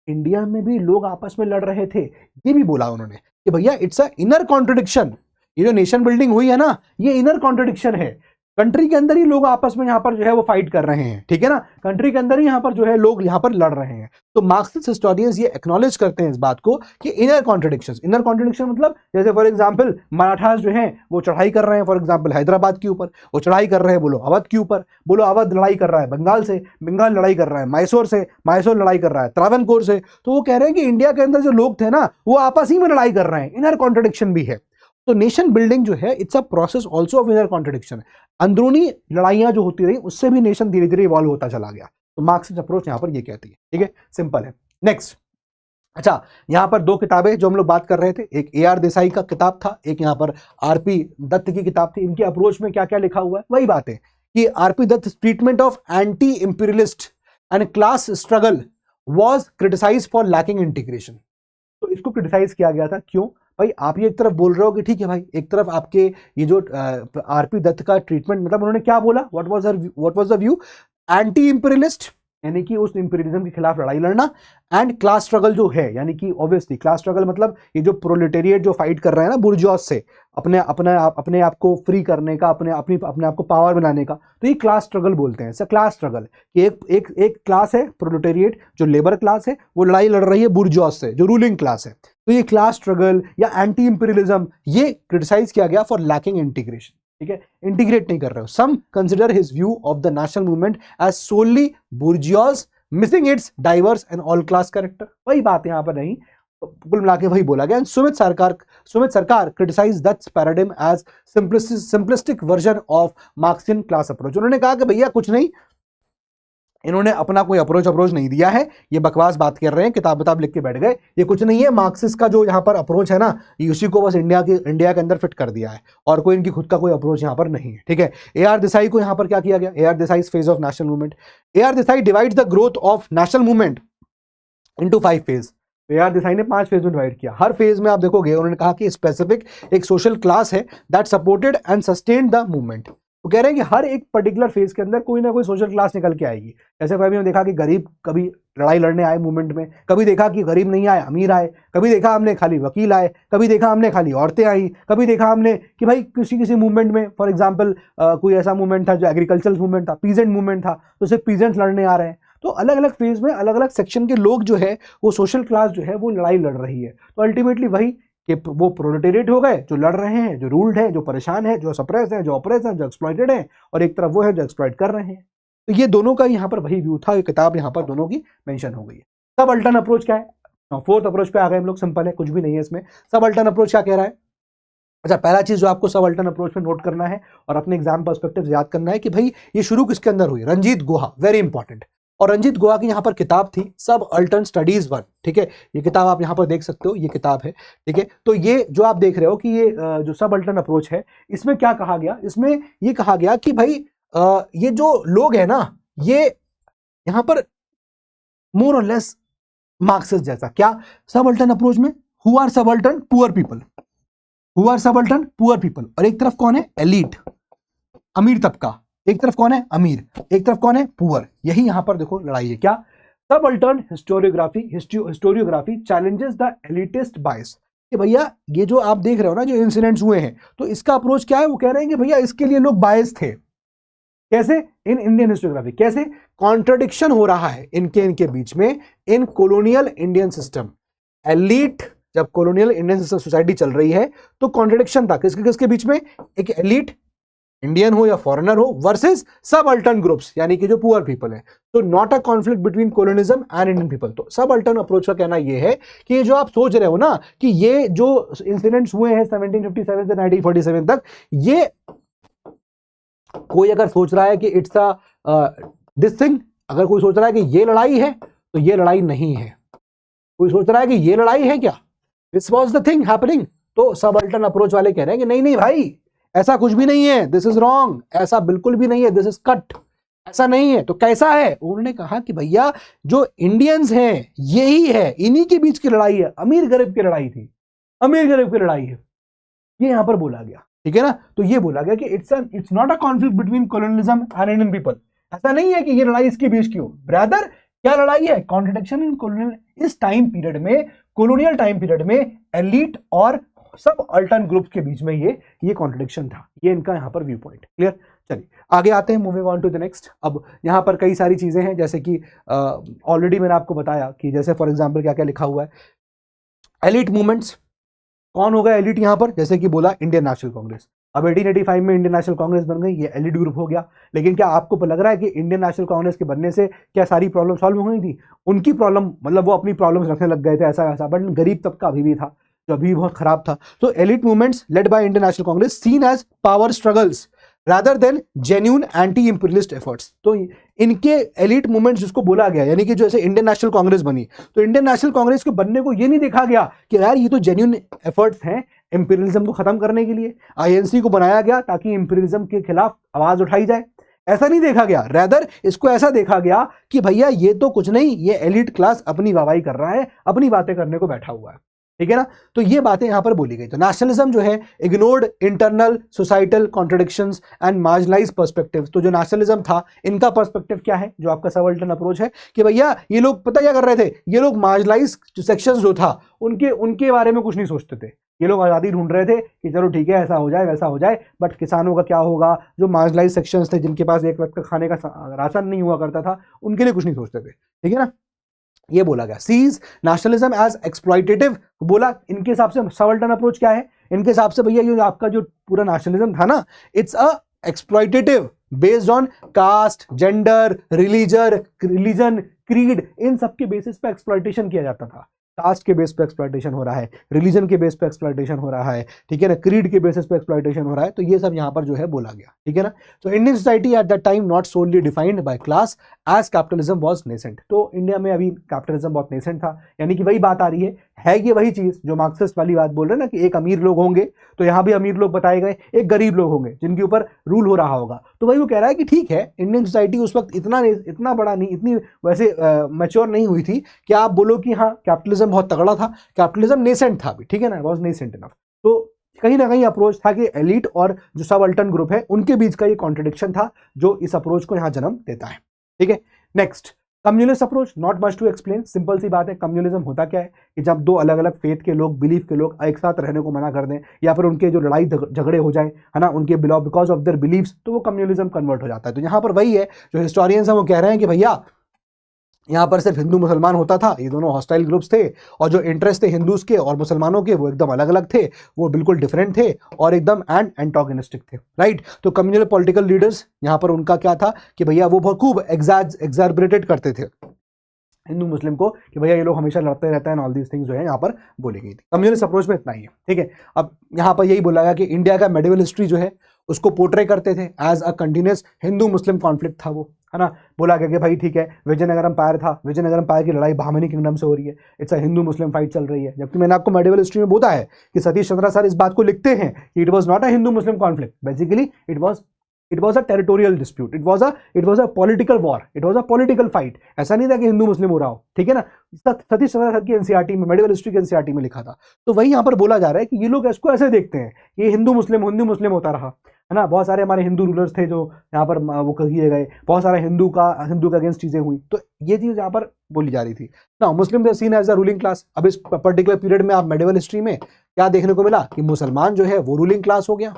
इंडिया में भी लोग आपस में लड़ रहे थे, ये भी बोला उन्होंने कि भैया इट्स अ इनर कॉन्ट्रडिक्शन। ये जो नेशन बिल्डिंग हुई है ना, ये इनर कॉन्ट्रडिक्शन है। कंट्री के अंदर ही लोग आपस में यहाँ पर जो है वो फाइट कर रहे हैं। ठीक है ना, कंट्री के अंदर ही यहाँ पर जो है लोग यहाँ पर लड़ रहे हैं। तो मार्क्सिस्ट हिस्टोरियंस ये एक्नॉलेज करते हैं इस बात को कि इनर कॉन्ट्रडिक्शन मतलब जैसे फॉर एग्जांपल मराठास जो हैं वो चढ़ाई कर रहे हैं, फॉर एग्जांपल हैदराबाद के ऊपर वो चढ़ाई कर रहे हैं, बोलो अवध के ऊपर, बोलो अवध लड़ाई कर रहा है बंगाल से, बंगाल लड़ाई कर रहा है मैसूर से, मैसूर लड़ाई कर रहा है त्रावणकोर से। तो वो कह रहे हैं कि इंडिया के अंदर जो लोग थे ना, वो आपस ही में लड़ाई कर रहे हैं, इनर कॉन्ट्रडिक्शन भी है। तो नेशन बिल्डिंग जो है, it's a process also of inner contradiction. अंदरूनी लड़ाइयां जो होती रही, उससे भी नेशन धीरे धीरे इवॉल्व होता चला गया। तो मार्क्सिस्ट अप्रोच यहां पर ये कहती है। ठीक है, सिंपल है। नेक्स्ट, अच्छा, यहां पर 2 किताबें जो हम लोग बात कर रहे थे, एक AR देसाई का किताब था, एक यहां पर RP दत्त की किताब थी। इनके अप्रोच में क्या क्या लिखा हुआ है, वही बात है कि RP Dutt treatment of anti imperialist and class struggle was criticised for lacking integration. तो इसको क्रिटिसाइज किया गया था, क्यों? भाई आप ये एक तरफ बोल रहे हो कि ठीक है भाई, एक तरफ आपके ये जो आरपी दत्त का ट्रीटमेंट, मतलब उन्होंने क्या बोला, what was the view, anti imperialist यानी कि उस इंपीरियलिज्म के खिलाफ लड़ाई लड़ना, एंड क्लास स्ट्रगल जो है यानी कि ऑब्वियसली क्लास स्ट्रगल मतलब ये जो प्रोलेटेरिएट जो फाइट कर रहे हैं ना बुर्जुआस से अपने आप को फ्री करने का, अपने आप को पावर बनाने का, तो ये क्लास स्ट्रगल बोलते हैं। सर क्लास स्ट्रगल कि एक क्लास है प्रोलेटेरिएट जो लेबर क्लास है, वो लड़ाई लड़ रही है बुर्जुआस से जो रूलिंग क्लास है, तो ये क्लास स्ट्रगल या एंटी इंपीरियलिज्म ये क्रिटिसाइज किया गया फॉर लैकिंग इंटीग्रेशन। ठीक है, इंटीग्रेट नहीं कर रहे हो। Some consider his view of the national movement as solely bourgeois missing its diverse and all class character. वही बात यहां पर नहीं, कुल मिला के वही बोला गया। Sumit Sarkar criticise that's paradigm as simplistic version of Marxian class approach. उन्होंने कहा कि भैया कुछ नहीं, इन्होंने अपना कोई अप्रोच नहीं दिया है, ये बकवास बात कर रहे हैं, किताब लिख के बैठ गए, ये कुछ नहीं है। मार्क्सिस्ट का जो यहाँ पर अप्रोच है ना, ये उसी को बस इंडिया के अंदर फिट कर दिया है, और कोई इनकी खुद का कोई अप्रोच यहाँ पर नहीं है। ठीक है, ए.आर. देसाई को यहाँ पर क्या किया गया, AR. Desai phase of national movement. AR. Desai divides the growth of national movement into 5 phase. AR. Desai ने 5 फेज में डिवाइड किया। हर फेज में आप देखोगे उन्होंने कहा कि स्पेसिफिक एक सोशल क्लास है that supported and sustained the movement. वो कह रहे हैं कि हर एक पर्टिकुलर फेज के अंदर कोई ना कोई सोशल क्लास निकल के आएगी। जैसे कभी हमने देखा कि गरीब कभी लड़ाई लड़ने आए मूवमेंट में, कभी देखा कि गरीब नहीं आए अमीर आए, कभी देखा हमने खाली वकील आए, कभी देखा हमने खाली औरतें आई, कभी देखा हमने कि भाई किसी मूवमेंट में फॉर एग्जाम्पल कोई ऐसा मूवमेंट था जो एग्रीकल्चरल मूवमेंट था, पीजेंट मूवमेंट था, तो सिर्फ पीजेंट्स लड़ने आ रहे हैं। तो अलग अलग फेज में अलग अलग सेक्शन के लोग जो है वो सोशल क्लास जो है वो लड़ाई लड़ रही है। तो अल्टीमेटली वही कि वो प्रोलेटेरिएट हो गए जो लड़ रहे हैं, जो रूल्ड है, जो परेशान है, जो सप्रेस है, जो ऑपरेस है, जो एक्सप्लॉइटेड है, और एक तरफ वो है जो एक्सप्लॉइट कर रहे हैं। तो ये दोनों का यहाँ पर वही व्यू था। ये किताब यहाँ पर दोनों की मेंशन हो गई है। सब अल्टर्न अप्रोच क्या है, फोर्थ अप्रोच पे आ गए हम लोग, सिंपल है, कुछ भी नहीं है इसमें। सब अल्टर्न अप्रोच क्या कह रहा है? अच्छा, पहला चीज जो आपको सब अल्टर्न अप्रोच में नोट करना है और अपने एग्जाम पर्सपेक्टिव याद करना है कि भाई ये शुरू किसके अंदर हुई, रंजीत गुहा, वेरी इंपॉर्टेंट। और रंजीत गुहा की यहाँ पर किताब थी सब अल्टर्न स्टडीज 1। ठीक है, ये किताब आप यहाँ पर देख सकते हो, ये किताब है। ठीक है, तो ये जो आप देख रहे हो कि ये जो सब अल्टर्न अप्रोच है, इसमें क्या कहा गया, इसमें ये कहा गया कि भाई ये जो लोग है ना, ये यहाँ पर मोर और लेस मार्क्सिस्ट जैसा। क्या सब अल्टर्न अप्रोच में who are subaltern poor people, who are subaltern poor people, और एक तरफ कौन है एलीट अमीर तबका, एक तरफ कौन है अमीर, एक तरफ कौन है पुअर। यही यहां पर देखो लड़ाई है। क्या सब अल्टर्न हिस्टोरियोग्राफी चैलेंजेस द एलिटिस्ट बायस। कि भैया ये जो आप देख रहे हो ना जो इंसिडेंट्स हुए हैं, तो इसका अप्रोच क्या है, वो कह रहे हैं कि भैया इसके लिए लोग बायस थे। कैसे? In Indian historiography. कैसे? कॉन्ट्रडिक्शन हो रहा है इनके बीच में इन कोलोनियल इंडियन सिस्टम। एलीट जब कोलोनियल इंडियन सिस्टम सोसाइटी चल रही है तो कॉन्ट्रडिक्शन था किसके बीच में, एक एलीट इंडियन हो या फॉरेनर हो वर्सेस सब अल्टर्न ग्रुप्स यानी कि जो पुअर पीपल है। तो not a conflict between colonialism and Indian people. तो सब अल्टर्न अप्रोच का कहना ये है कि ये जो आप सोच रहे हो ना कि ये जो इंसिडेंट्स हुए हैं 1757 से 1947 तक, ये कोई अगर सोच रहा है कि इट्स अ दिस थिंग, अगर कोई सोच रहा है कि ये लड़ाई है तो ये लड़ाई नहीं है। कोई सोच रहा है कि ये लड़ाई है क्या, this was the thing happening, तो सब अल्टर्न अप्रोच वाले कह रहे हैं कि नहीं नहीं भाई ऐसा कुछ भी नहीं है, दिस इज रॉन्ग, ऐसा बिल्कुल भी नहीं है, दिस इज कट, ऐसा नहीं है। तो कैसा है? उन्होंने कहा कि भैया जो इंडियंस हैं यही है, इन्हीं के बीच की लड़ाई है, अमीर गरीब की लड़ाई थी, अमीर गरीब की लड़ाई है, ये यहां पर बोला गया। ठीक है ना, तो ये बोला गया कि it's not a conflict between colonialism and Indian people. ऐसा नहीं है कि ये लड़ाई इसके बीच की हो, ब्रदर क्या लड़ाई है, कॉन्ट्रडिक्शन इन कोलोनियल। इस टाइम पीरियड में, कोलोनियल टाइम पीरियड में एलीट और सब अल्टर्न ग्रुप्स के बीच में ये कॉन्ट्रडिक्शन था। ये इनका यहां पर व्यू पॉइंट। क्लियर? चलिए आगे आते हैं, moving on to the next. अब यहां पर कई सारी चीजें हैं, जैसे कि ऑलरेडी मैंने आपको बताया कि जैसे फॉर एग्जांपल क्या क्या लिखा हुआ है, एलीट मूवमेंट्स। कौन होगा एलीट यहां पर? जैसे कि बोला इंडियन नेशनल कांग्रेस। अब 1885 में इंडियन नेशनल कांग्रेस बन गई, ये एलीट ग्रुप हो गया। लेकिन क्या आपको लग रहा है कि इंडियन नेशनल कांग्रेस के बनने से क्या सारी प्रॉब्लम सॉल्व हो गई थी? उनकी प्रॉब्लम मतलब वो अपनी प्रॉब्लम्स रखने लग गए थे ऐसा वैसा, बट गरीब तबका अभी भी था जो अभी बहुत खराब था। तो elite movements led by Indian National Congress seen as power struggles rather than genuine anti imperialist efforts. तो इनके एलिट मूवमेंट्स जिसको बोला गया, यानी कि जैसे इंडियन नेशनल कांग्रेस बनी, तो इंडियन नेशनल कांग्रेस के बनने को ये नहीं देखा गया कि यार ये तो जेन्यून एफर्ट्स हैं इंपीरियलिज्म को खत्म करने के लिए। आईएनसी को बनाया गया ताकि इंपीरियलिज्म के खिलाफ आवाज उठाई जाए, ऐसा नहीं देखा गया। रैदर इसको ऐसा देखा गया कि भैया ये तो कुछ नहीं, ये एलिट क्लास अपनी वाहवाही कर रहा है, अपनी बातें करने को बैठा हुआ है। ठीक है ना। तो ये बातें यहां पर बोली गई। तो नेशनलिज्म जो है ignored internal societal contradictions and marginalize perspective. तो जो नेशनलिज्म था, इनका पर्सपेक्टिव क्या है, जो आपका सबल्टन अप्रोच है कि भैया ये लोग पता क्या कर रहे थे, ये लोग मार्जिनलाइज सेक्शंस जो था उनके बारे में कुछ नहीं सोचते थे। ये लोग आज़ादी ढूंढ रहे थे कि चलो ठीक है ऐसा हो जाए वैसा हो जाए, बट किसानों का क्या होगा, जो मार्जिनलाइज सेक्शंस थे, जिनके पास एक वक्त का खाने का राशन नहीं हुआ करता था, उनके लिए कुछ नहीं सोचते थे। ठीक है ना। ये बोला गया सीज नेशनलिज्म एज एक्सप्लॉइटेटिव। बोला इनके हिसाब से सबल्टन अप्रोच क्या है, इनके हिसाब से भैया ये आपका जो पूरा नेशनलिज्म था ना, it's a exploitative based on caste, gender, religion, creed, इन सब के बेसिस पे एक्सप्लॉइटेशन किया जाता था। कास्ट के बेस पे एक्सप्लॉइटेशन हो रहा है, रिलीजन के बेस पे एक्सप्लॉइटेशन हो रहा है, ठीक है ना, क्रीड के बेसिस पे एक्सप्लॉइटेशन हो रहा है। तो ये सब यहाँ पर जो है बोला गया। ठीक है ना। तो Indian society at that time not solely defined by class as capitalism was nascent. तो इंडिया में अभी कैपिटलिज्म बहुत नेसेंट था, यानी कि वही बात आ रही है ये वही चीज जो मार्क्सिस्ट वाली बात बोल रहे हैं ना, कि एक अमीर लोग होंगे, तो यहाँ भी अमीर लोग बताए गए, एक गरीब लोग होंगे जिनके ऊपर रूल हो रहा होगा। तो वही वो कह रहा है कि ठीक है, इंडियन सोसाइटी उस वक्त इतना बड़ा नहीं, इतनी वैसे मैच्योर नहीं हुई थी कि आप बोलो कि हाँ कैपिटलिज्म बहुत तगड़ा था। कैपिटलिज्म नेसेंट था अभी, ठीक है ना, वाज नेसेंट इनफ। तो कहीं ना कहीं अप्रोच था कि एलिट और जो सबअल्टर्न ग्रुप है उनके बीच का ये कॉन्ट्रडिक्शन था जो इस अप्रोच को यहाँ जन्म देता है। ठीक है। Next, communist approach. Not much to explain, simple सी बात है। कम्युनिज्म होता क्या है कि जब दो अलग अलग फेथ के लोग, बिलीफ के लोग एक साथ रहने को मना कर दें, या फिर उनके जो लड़ाई झगड़े हो जाए, है ना, उनके बिकॉज ऑफ देयर बिलीव्स, तो वो कम्युनिज्म कन्वर्ट हो जाता है। तो यहाँ पर वही है जो हिस्टोरियंस हैं वो कह रहे हैं कि भैया यहाँ पर सिर्फ हिंदू मुसलमान होता था, ये दोनों हॉस्टाइल ग्रुप्स थे, और जो इंटरेस्ट थे हिंदूज के और मुसलमानों के वो एकदम अलग अलग थे, वो बिल्कुल डिफरेंट थे और एकदम एंटागोनिस्टिक थे। राइट। तो कम्युनल पॉलिटिकल लीडर्स यहाँ पर उनका क्या था कि भैया वो बहुत खूब एग्जैजरेटेड करते थे हिंदू मुस्लिम को कि भैया ये लोग हमेशा लड़ते रहते हैं, ऑल दीज थिंग्स जो है यहाँ पर बोली गई थी। कम्युनिस्ट अप्रोच में इतना ही है। ठीक है। अब यहाँ पर यही बोला गया कि इंडिया का मेडिवल हिस्ट्री जो है उसको पोर्ट्रे करते थे as a continuous Hindu Muslim conflict था वो, है ना। बोला गया कि भाई ठीक है, विजयनगर एम्पायर था, विजयनगर एम्पायर की लड़ाई बहमनी किंगडम से हो रही है, it's a Hindu Muslim fight चल रही है। जबकि मैंने आपको मेडिवल हिस्ट्री में बोला है कि सतीश चंद्रा सर इस बात को लिखते हैं कि it was not a Hindu Muslim conflict, basically it was a territorial dispute, it was a political war, it was a political fight। ऐसा नहीं था कि हिंदू मुस्लिम हो रहा हो। ठीक है ना। सतीश चंद्रा सर की एनसीईआरटी में, मेडिवल हिस्ट्री की एनसीईआरटी में लिखा था। तो वही यहाँ पर बोला जा रहा है कि ये लोग इसको ऐसे देखते हैं, ये हिंदू मुस्लिम होता रहा, है ना। बहुत सारे हमारे हिंदू रूलर्स थे जो यहाँ पर वो किए गए, बहुत सारा हिंदू का अगेंस्ट चीजें हुई, तो ये चीज यहाँ पर बोली जा रही थी ना। Muslim seen as a ruling class. अब इस पर्टिकुलर पीरियड में आप मेडिवल हिस्ट्री में क्या देखने को मिला कि मुसलमान जो है वो रूलिंग क्लास हो गया,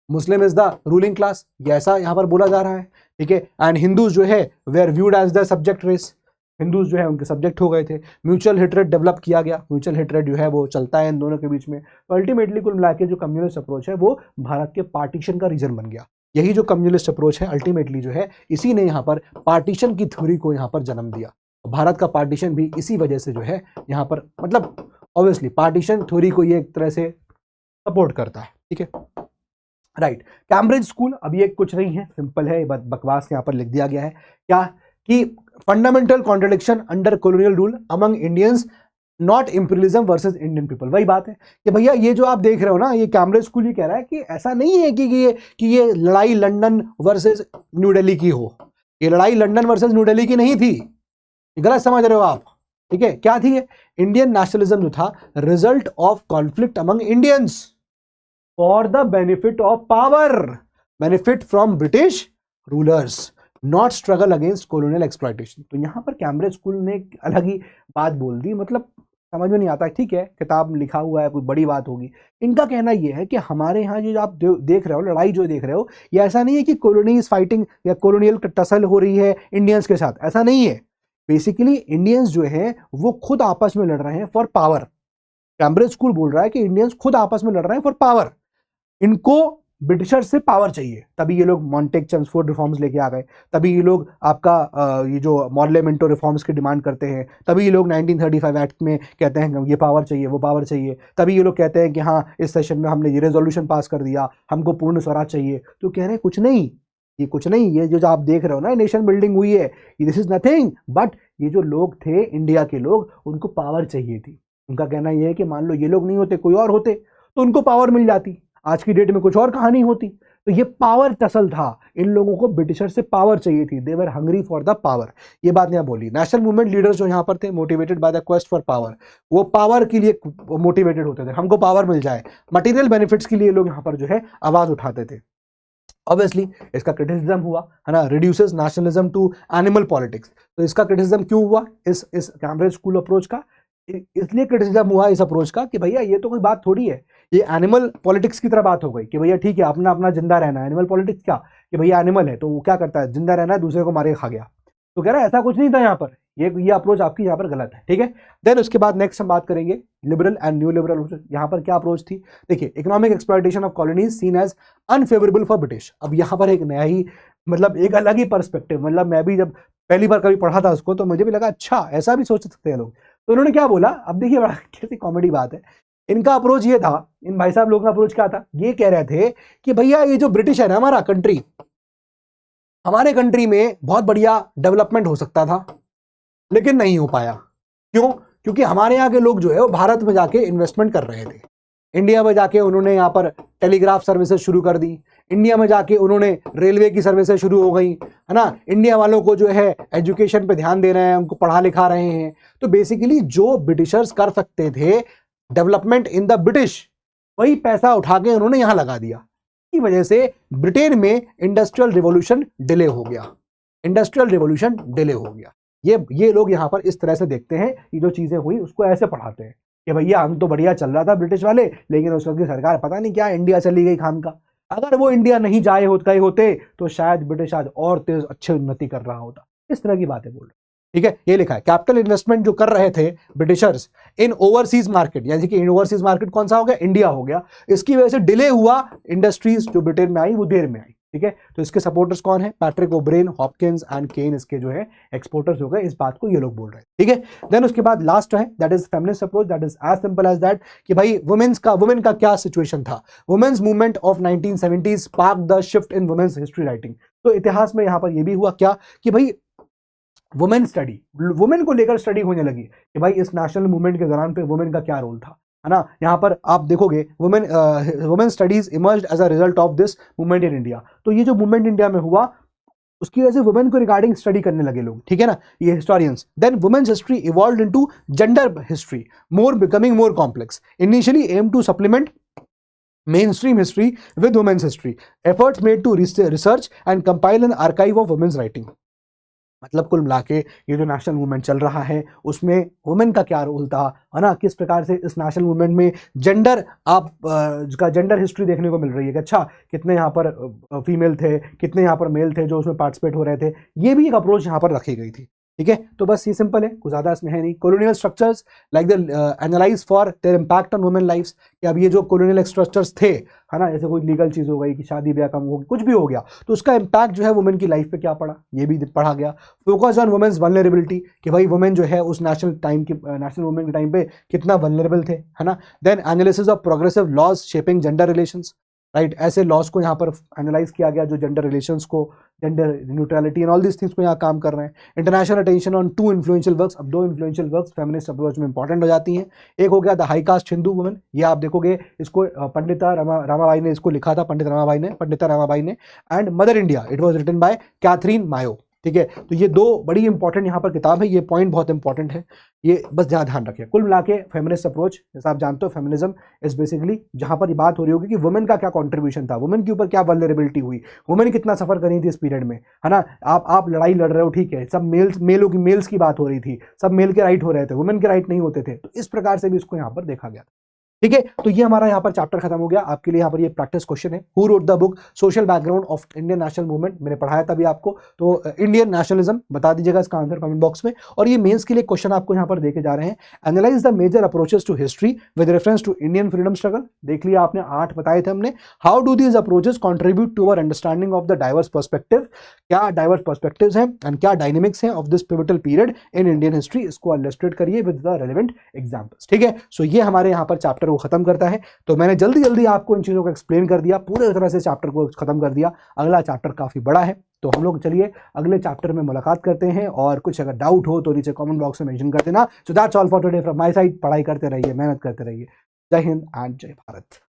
Muslim is the ruling class, ये ऐसा यहाँ पर बोला जा रहा है। ठीक है। एंड हिंदूज जो है were viewed as the subject race, Hindus जो है उनके सब्जेक्ट हो गए थे। म्यूचुअल हेट्रेड डेवलप किया गया, म्यूचुअल हेट्रेड जो है वो चलता है इन दोनों के बीच में। तो अल्टीमेटली कुल मिला के जो कम्युनिस्ट अप्रोच है वो भारत के पार्टीशन का रीजन बन गया। यही जो कम्युनिस्ट अप्रोच है अल्टीमेटली जो है इसी ने यहाँ पर पार्टीशन की थ्योरी को यहाँ पर जन्म दिया। भारत का पार्टीशन भी इसी वजह से जो है यहाँ पर, मतलब ऑब्वियसली पार्टीशन थ्योरी को ये एक तरह से सपोर्ट करता है। ठीक है। राइट। कैम्ब्रिज स्कूल, अभी एक कुछ नहीं है, सिंपल है, बकवास यहाँ पर लिख दिया गया है क्या कि fundamental contradiction under colonial rule among Indians, not imperialism versus Indian people. वही बात है कि भैया ये जो आप देख रहे हो ना, ये कैम्ब्रिज स्कूल ये कह रहा है कि ऐसा नहीं है कि ये लड़ाई लंदन वर्सेस न्यू दिल्ली की हो, ये लड़ाई लंदन वर्सेस न्यू दिल्ली की नहीं थी, गलत समझ रहे हो आप। ठीक है। क्या थी? इंडियन नेशनलिज्म जो था result of conflict among Indians for the benefit of power, benefit from British rulers, not struggle against colonial exploitation। तो यहाँ पर कैम्ब्रिज स्कूल ने एक अलग ही बात बोल दी, मतलब समझ में नहीं आता। ठीक है, किताब में लिखा हुआ है, कोई बड़ी बात होगी। इनका कहना यह है कि हमारे यहाँ जो आप देख रहे हो, लड़ाई जो देख रहे हो, ये ऐसा नहीं है कि कॉलोनीज फाइटिंग या कॉलोनियल टसल हो रही है इंडियंस के साथ, ऐसा नहीं है। बेसिकली इंडियंस जो है वो खुद आपस में लड़ रहे हैं फॉर पावर। कैम्ब्रिज स्कूल बोल रहा है कि इंडियंस खुद आपस में लड़ रहे हैं फॉर पावर, इनको ब्रिटिशर से पावर चाहिए, तभी ये लोग मॉन्टेक चेम्सफोर्ड रिफॉर्म्स लेके आ गए, तभी ये लोग आपका ये जो मॉडले मिंटो रिफॉर्म्स की डिमांड करते हैं, तभी ये लोग 1935 एक्ट में कहते हैं ये पावर चाहिए, वो पावर चाहिए, तभी ये लोग कहते हैं कि हाँ इस सेशन में हमने ये रेजोल्यूशन पास कर दिया, हमको पूर्ण स्वराज चाहिए। तो कह रहे हैं कुछ नहीं, ये कुछ नहीं, ये जो आप देख रहे हो ना नेशन बिल्डिंग हुई है, दिस इज नथिंग बट ये जो लोग थे इंडिया के लोग, उनको पावर चाहिए थी। उनका कहना यह है कि मान लो ये लोग नहीं होते, कोई और होते तो उनको पावर मिल जाती, आज की डेट में कुछ और कहानी होती। तो ये पावर टसल था, इन लोगों को ब्रिटिशर से पावर चाहिए थी, they were hungry for the power. ये बात यहाँ बोली। नेशनल मूवमेंट लीडर्स जो यहाँ पर थे, motivated by the quest for power, वो पावर के लिए मोटिवेटेड होते थे, हमको पावर मिल जाए, मटेरियल बेनिफिट्स के लिए लोग यहाँ पर जो है आवाज उठाते थे। ऑब्वियसली इसका क्रिटिसिज्म हुआ, है ना, reduces nationalism to animal politics. तो इसका क्रिटिसिज्म क्यों हुआ इस कैम्ब्रिज स्कूल अप्रोच का? इसलिए क्रिटिसिज्म हुआ इस अप्रोच का कि भैया ये तो कोई बात थोड़ी है, ये एनिमल पॉलिटिक्स की तरह बात हो गई कि भैया ठीक है अपना अपना जिंदा रहना है। एनिमल पॉलिटिक्स क्या कि भैया एनिमल है तो वो क्या करता है, जिंदा रहना है, दूसरे को मारे खा गया। तो कह रहा है ऐसा कुछ नहीं था यहाँ पर, ये अप्रोच आपकी यहाँ पर गलत है, ठीक है। देन उसके बाद नेक्स्ट हम बात करेंगे लिबरल एंड न्यू लिबरल। यहाँ पर क्या अप्रोच थी? देखिए, economic exploitation of colonies seen as unfavourable for British. अब यहाँ पर एक नया ही, मतलब एक अलग ही पर्सपेक्टिव, मतलब मैं भी जब पहली बार कभी पढ़ा था उसको तो मुझे भी लगा अच्छा ऐसा भी सोच सकते हैं लोग। तो उन्होंने क्या बोला, अब देखिए बड़ा कैसी कॉमेडी बात है। इनका अप्रोच ये था, इन भाई साहब लोगों का अप्रोच क्या था, ये कह रहे थे कि भैया ये जो ब्रिटिश है ना हमारा कंट्री, हमारे कंट्री में बहुत बढ़िया डेवलपमेंट हो सकता था लेकिन नहीं हो पाया। क्यों? क्योंकि हमारे यहाँ के लोग जो है वो भारत में जाके इन्वेस्टमेंट कर रहे थे, इंडिया में जाके उन्होंने यहाँ पर टेलीग्राफ सर्विसेज शुरू कर दी, इंडिया में जाके उन्होंने रेलवे की सर्विसेज शुरू हो गई, है ना, इंडिया वालों को जो है एजुकेशन पे ध्यान दे रहे हैं, उनको पढ़ा लिखा रहे हैं। तो बेसिकली जो ब्रिटिशर्स कर सकते थे डेवलपमेंट इन द ब्रिटिश, वही पैसा उठा के उन्होंने यहां लगा दिया। की वजह से ब्रिटेन में इंडस्ट्रियल रिवॉल्यूशन डिले हो गया, इंडस्ट्रियल रिवॉल्यूशन डिले हो गया। ये लोग यहाँ पर इस तरह से देखते हैं कि जो चीजें हुई उसको ऐसे पढ़ाते हैं कि भैया हम तो बढ़िया चल रहा था ब्रिटिश वाले, लेकिन उस वक्त की सरकार पता नहीं क्या इंडिया चली गई खाम का। अगर वो इंडिया नहीं जाए गए होते तो शायद ब्रिटिश आज और तेज अच्छी उन्नति कर रहा होता। इस तरह की बातें बोल रहे, ठीक है। ये लिखा है कैपिटल इन्वेस्टमेंट जो कर रहे थे ब्रिटिशर्स इन ओवरसीज मार्केट, यानी कि ओवरसीज मार्केट कौन सा हो गया, इंडिया हो गया। इसकी वजह से डिले हुआ, इंडस्ट्रीज जो ब्रिटेन में आई वो देर में आई, ठीक है। तो इसके सपोर्टर्स कौन है? पैट्रिक ओब्रेन, हॉपकिंस एंड केन इसके जो है एक्सपोर्टर्स हो गए। इस बात को ये लोग बोल रहे हैं, ठीक है। देन उसके बाद लास्ट है that is feminist approach, that is as simple as that कि भाई वुमेन का क्या सिचुएशन था। Women's movement of 1970s spark the shift in women's history writing. तो इतिहास में यहां पर यह भी हुआ क्या कि भाई वुमेन स्टडी, वुमेन को लेकर स्टडी होने लगी कि भाई इस नेशनल मूवमेंट के दौरान पे वुमेन का क्या रोल था, है ना। यहाँ पर आप देखोगे women studies emerged as a result of this movement in India. तो ये जो मूवमेंट इंडिया में हुआ उसकी वजह से वुमेन को रिगार्डिंग स्टडी करने लगे लोग, ठीक है ना, ये historians. Then women's history evolved into gender history, becoming more complex, initially aim to supplement mainstream history with women's history, efforts made to research and compile an archive of women's writing। मतलब कुल मिला के ये जो national movement चल रहा है उसमें वुमेन का क्या रोल था, है ना, किस प्रकार से इस नेशनल मूवमेंट में जेंडर का जेंडर हिस्ट्री देखने को मिल रही है कि अच्छा कितने यहाँ पर फीमेल थे, कितने यहाँ पर मेल थे जो उसमें पार्टिसिपेट हो रहे थे। ये भी एक अप्रोच यहाँ पर रखी गई थी, ठीक है। तो बस ये सिंपल है, कुछ ज़्यादा इसमें है नहीं। Colonial structures like the analyse for their impact on women lifes, कि अब ये जो कॉलोनियल स्ट्रक्चर्स थे, है ना, जैसे कोई लीगल चीज़ हो गई कि शादी ब्याह कम हो, कुछ भी हो गया तो उसका इम्पैक्ट जो है वुमेन की लाइफ पे क्या पड़ा, ये भी पढ़ा गया। फोकस ऑन वुमेन्स वल्नरेबिलिटी, कि भाई वुमेन जो है उस नेशनल मूवमेंट के टाइम पे कितना वल्नरेबल थे, है ना। Then analysis of progressive laws shaping gender relations, right, ऐसे लॉज को यहाँ पर एनालाइज किया गया जो जेंडर रिलेशंस को, gender neutrality and all this things को यहाँ काम कर रहे हैं। International attention on 2 influential works, अब 2 इन्फ्लुएंशियल वर्क्स फेमिनिस्ट अप्रोच में इंपॉर्टेंट हो जाती हैं। एक हो गया the high caste Hindu women, ये आप देखोगे इसको पंडिता रामाबाई ने इसको लिखा था, पंडिता रामाबाई ने and Mother India, it was written by Katherine Mayo, ठीक है। तो ये 2 बड़ी इंपॉर्टेंट यहाँ पर किताब है, ये पॉइंट बहुत इंपॉर्टेंट है, ये बस ध्यान रखिए। कुल मिला के फेमिनिस्ट अप्रोच, जैसा आप जानते हो फेमिनिज्म इज बेसिकली जहाँ पर ये बात हो रही होगी कि वुमेन का क्या कंट्रीब्यूशन था, वुमेन के ऊपर क्या वल्नरेबिलिटी हुई, वुमेन कितना सफर करी थी इस पीरियड में, है ना। आप लड़ाई लड़ रहे हो, ठीक है, सब मेल्स की बात हो रही थी, सब मेल के राइट हो रहे थे, वुमेन के राइट नहीं होते थे। तो इस प्रकार से भी इसको यहाँ पर देखा गया, ठीक है। तो ये हमारा यहाँ पर चैप्टर खत्म हो गया। आपके लिए यहाँ पर ये प्रैक्टिस क्वेश्चन है, who wrote the book social background of Indian national movement, मैंने पढ़ाया था अभी आपको। तो इंडियन नेशनलिज्म बता दीजिएगा इसका आंसर कमेंट बॉक्स में। और ये मेंस के लिए क्वेश्चन आपको यहाँ पर देके जा रहे हैं, analyse the major approaches to history with reference to Indian freedom struggle, देख लिया आपने, 8 बताए थे हमने। How do these approaches contribute to our understanding of the diverse perspective, क्या डाइवर्स पर्सपेक्टिव्स हैं एंड क्या डायनेमिक्स हैं of this pivotal period in Indian history, इसको इलस्ट्रेट करिए विद द रेलेवेंट एग्जांपल्स, ठीक है। सो ये हमारे यहाँ पर चैप्टर को खत्म करता है। तो मैंने जल्दी आपको इन चीज़ों को एक्सप्लेन कर दिया, पूरे तरह से चैप्टर को खत्म कर दिया। अगला चैप्टर काफ़ी बड़ा है, तो हम लोग चलिए अगले चैप्टर में मुलाकात करते हैं। और कुछ अगर डाउट हो तो नीचे कमेंट बॉक्स में मेंशन कर देना। So that's all for today from my side. पढ़ाई करते रहिए, मेहनत करते रहिए। जय हिंद एंड जय भारत।